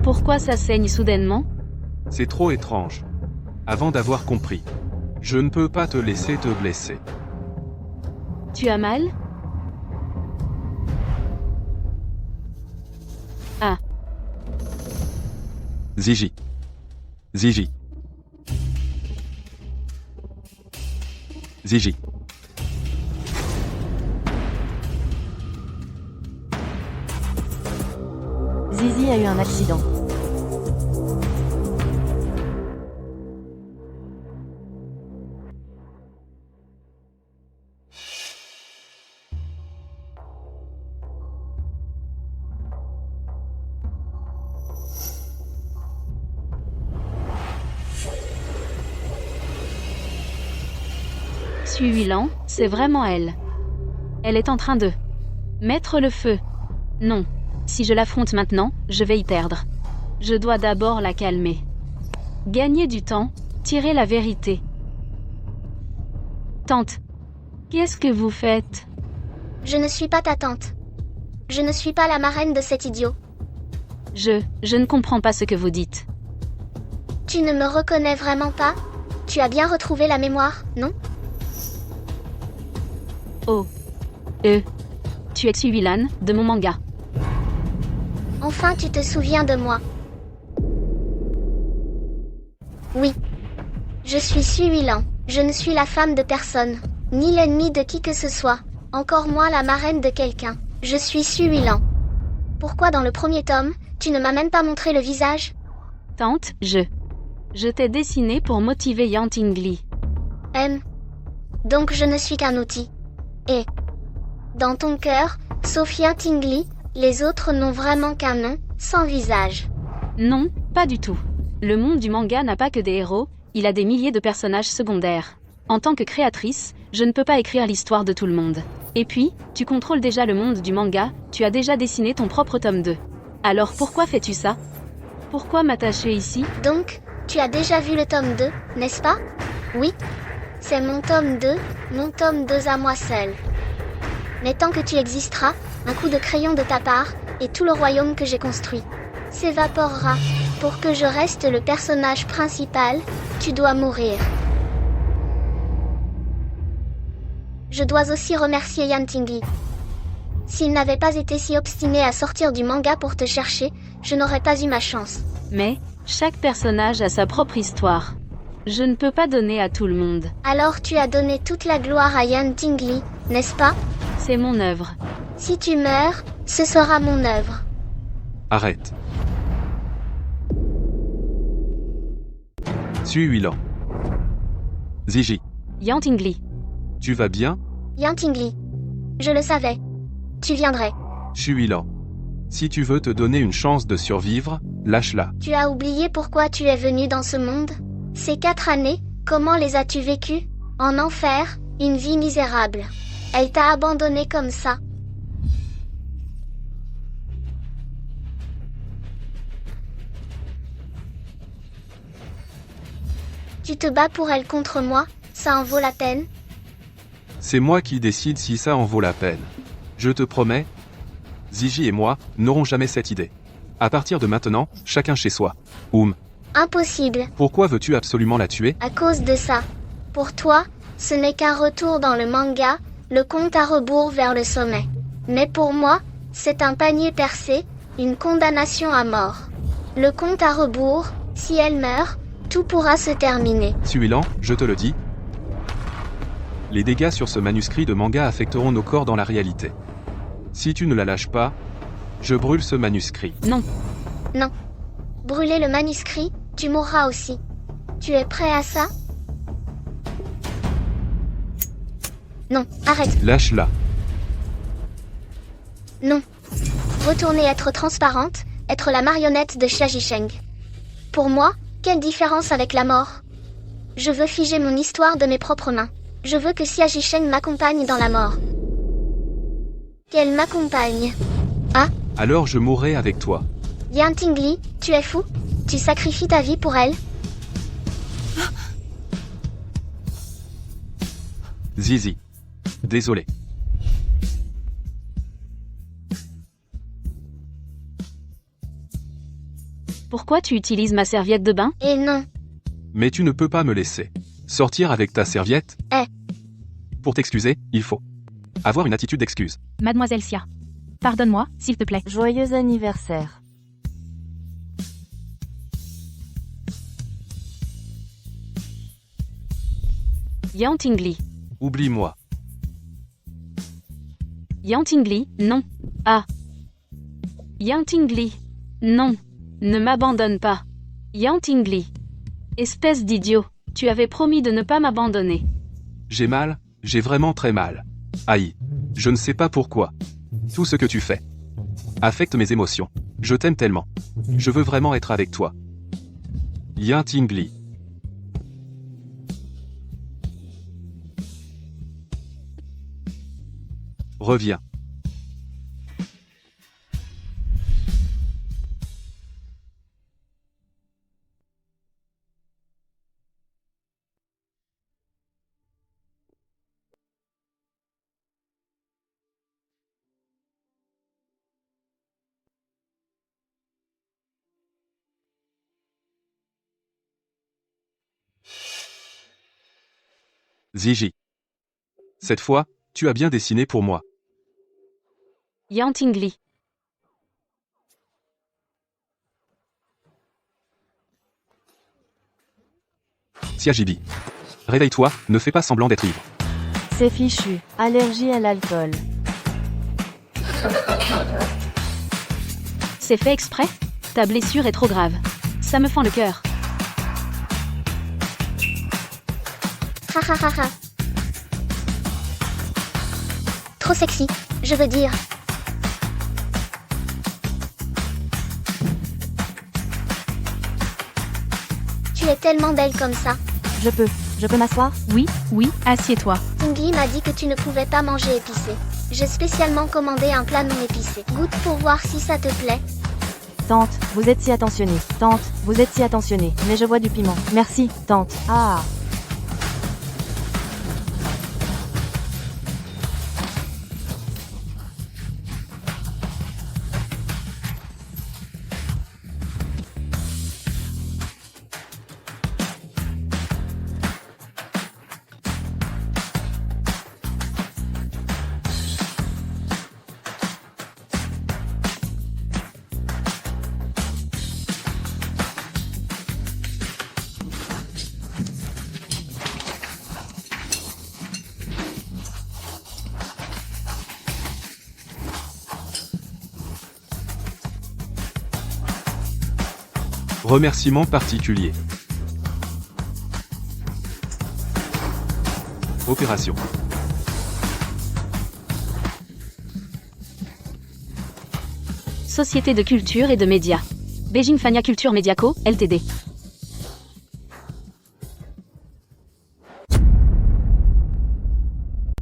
Speaker 2: Pourquoi ça saigne soudainement?
Speaker 1: C'est trop étrange. Avant d'avoir compris. Je ne peux pas te laisser te blesser.
Speaker 2: Tu as mal? Ah.
Speaker 1: Ziji. Ziji. Ziji.
Speaker 5: Zizi a eu un accident.
Speaker 2: Xuyilan, c'est vraiment elle. Elle est en train de mettre le feu. Non. Si je l'affronte maintenant, je vais y perdre. Je dois d'abord la calmer. Gagner du temps, tirer la vérité. Tante, qu'est-ce que vous faites?
Speaker 12: Je ne suis pas ta tante. Je ne suis pas la marraine de cet idiot.
Speaker 2: Je ne comprends pas ce que vous dites.
Speaker 12: Tu ne me reconnais vraiment pas? Tu as bien retrouvé la mémoire, non?
Speaker 2: Oh. Tu es Xu-Lan, de mon manga.
Speaker 12: Enfin tu te souviens de moi. Oui. Je suis Xu-Lan. Je ne suis la femme de personne, ni l'ennemi de qui que ce soit, encore moins la marraine de quelqu'un. Je suis Xu-Lan. Pourquoi dans le premier tome, tu ne m'as même pas montré le visage?
Speaker 2: Tante, je t'ai dessiné pour motiver Yang Tingli.
Speaker 12: Donc je ne suis qu'un outil. Et dans ton cœur, sauf Yang Tingli, les autres n'ont vraiment qu'un nom, sans visage.
Speaker 2: Non, pas du tout. Le monde du manga n'a pas que des héros, il a des milliers de personnages secondaires. En tant que créatrice, je ne peux pas écrire l'histoire de tout le monde. Et puis, tu contrôles déjà le monde du manga, tu as déjà dessiné ton propre tome 2. Alors pourquoi fais-tu ça? Pourquoi m'attacher ici?
Speaker 12: Donc, tu as déjà vu le tome 2, n'est-ce pas? Oui. C'est mon tome 2 à moi seul. Mais tant que tu existeras, un coup de crayon de ta part, et tout le royaume que j'ai construit s'évaporera. Pour que je reste le personnage principal, tu dois mourir. Je dois aussi remercier Yang Tingli. S'il n'avait pas été si obstiné à sortir du manga pour te chercher, je n'aurais pas eu ma chance.
Speaker 2: Mais, chaque personnage a sa propre histoire. Je ne peux pas donner à tout le monde.
Speaker 12: Alors tu as donné toute la gloire à Yang Tingli, n'est-ce pas?
Speaker 2: C'est mon œuvre.
Speaker 12: Si tu meurs, ce sera mon œuvre.
Speaker 1: Arrête. Xu-Lan. Ziji,
Speaker 2: Yang Tingli.
Speaker 1: tu vas bien?
Speaker 12: Yang Tingli. Je le savais. Tu viendrais.
Speaker 1: Xu-Lan. Si tu veux te donner une chance de survivre, lâche-la.
Speaker 12: Tu as oublié pourquoi tu es venu dans ce monde? Ces 4 années, comment les as-tu vécues? En enfer, une vie misérable. Elle t'a abandonné comme ça. Tu te bats pour elle contre moi, ça en vaut la peine?
Speaker 1: C'est moi qui décide si ça en vaut la peine. Je te promets, Ziji et moi n'aurons jamais cette idée. À partir de maintenant, chacun chez soi.
Speaker 12: Impossible.
Speaker 1: Pourquoi veux-tu absolument la tuer?
Speaker 12: À cause de ça. Pour toi, ce n'est qu'un retour dans le manga, le compte à rebours vers le sommet. Mais pour moi, c'est un panier percé, une condamnation à mort. Le compte à rebours, si elle meurt, tout pourra se terminer.
Speaker 1: Xu-Lan, je te le dis. Les dégâts sur ce manuscrit de manga affecteront nos corps dans la réalité. Si tu ne la lâches pas, je brûle ce manuscrit.
Speaker 2: Non.
Speaker 12: Non. Brûler le manuscrit, tu mourras aussi. Tu es prêt à ça? Non, arrête.
Speaker 1: Lâche-la.
Speaker 12: Non. Retourner être transparente, être la marionnette de Xia Zhisheng. Pour moi, quelle différence avec la mort? Je veux figer mon histoire de mes propres mains. Je veux que Xia Zhisheng m'accompagne dans la mort. Qu'elle m'accompagne. Ah?
Speaker 1: Alors je mourrai avec toi.
Speaker 12: Yang Tingli, tu es fou? Tu sacrifies ta vie pour elle?
Speaker 1: Zizi. Désolé.
Speaker 2: Pourquoi tu utilises ma serviette de bain?
Speaker 12: Et non.
Speaker 1: Mais tu ne peux pas me laisser sortir avec ta serviette? Pour t'excuser, il faut avoir une attitude d'excuse.
Speaker 8: Mademoiselle Xia. Pardonne-moi, s'il te plaît.
Speaker 5: Joyeux anniversaire.
Speaker 2: Yang Tingli.
Speaker 1: Oublie-moi.
Speaker 2: Yang Tingli, non. Ah. Yang Tingli. Non. Ne m'abandonne pas. Yang Tingli. Espèce d'idiot. Tu avais promis de ne pas m'abandonner.
Speaker 1: J'ai mal, j'ai vraiment très mal. Aïe. Je ne sais pas pourquoi. Tout ce que tu fais affecte mes émotions. Je t'aime tellement. Je veux vraiment être avec toi. Yang Tingli. Reviens. Ziji. Cette fois, tu as bien dessiné pour moi.
Speaker 2: Yang Tingli.
Speaker 1: Xiajibi. Réveille-toi, ne fais pas semblant d'être ivre.
Speaker 5: C'est fichu. Allergie à l'alcool.
Speaker 2: C'est fait exprès? Ta blessure est trop grave. Ça me fend le cœur.
Speaker 12: Ha ha ha ha. Trop sexy, je veux dire. Tu es tellement belle comme ça.
Speaker 5: Je peux m'asseoir?
Speaker 8: Oui, oui, assieds-toi.
Speaker 12: Tingli m'a dit que tu ne pouvais pas manger épicé. J'ai spécialement commandé un plat non épicé. Goûte pour voir si ça te plaît.
Speaker 5: Tante, vous êtes si attentionnée. Tante, vous êtes si attentionnée. Mais je vois du piment. Merci, tante. Ah.
Speaker 1: Remerciements particuliers. Opération.
Speaker 2: Société de culture et de médias. Beijing Fania Culture Mediaco, Ltd.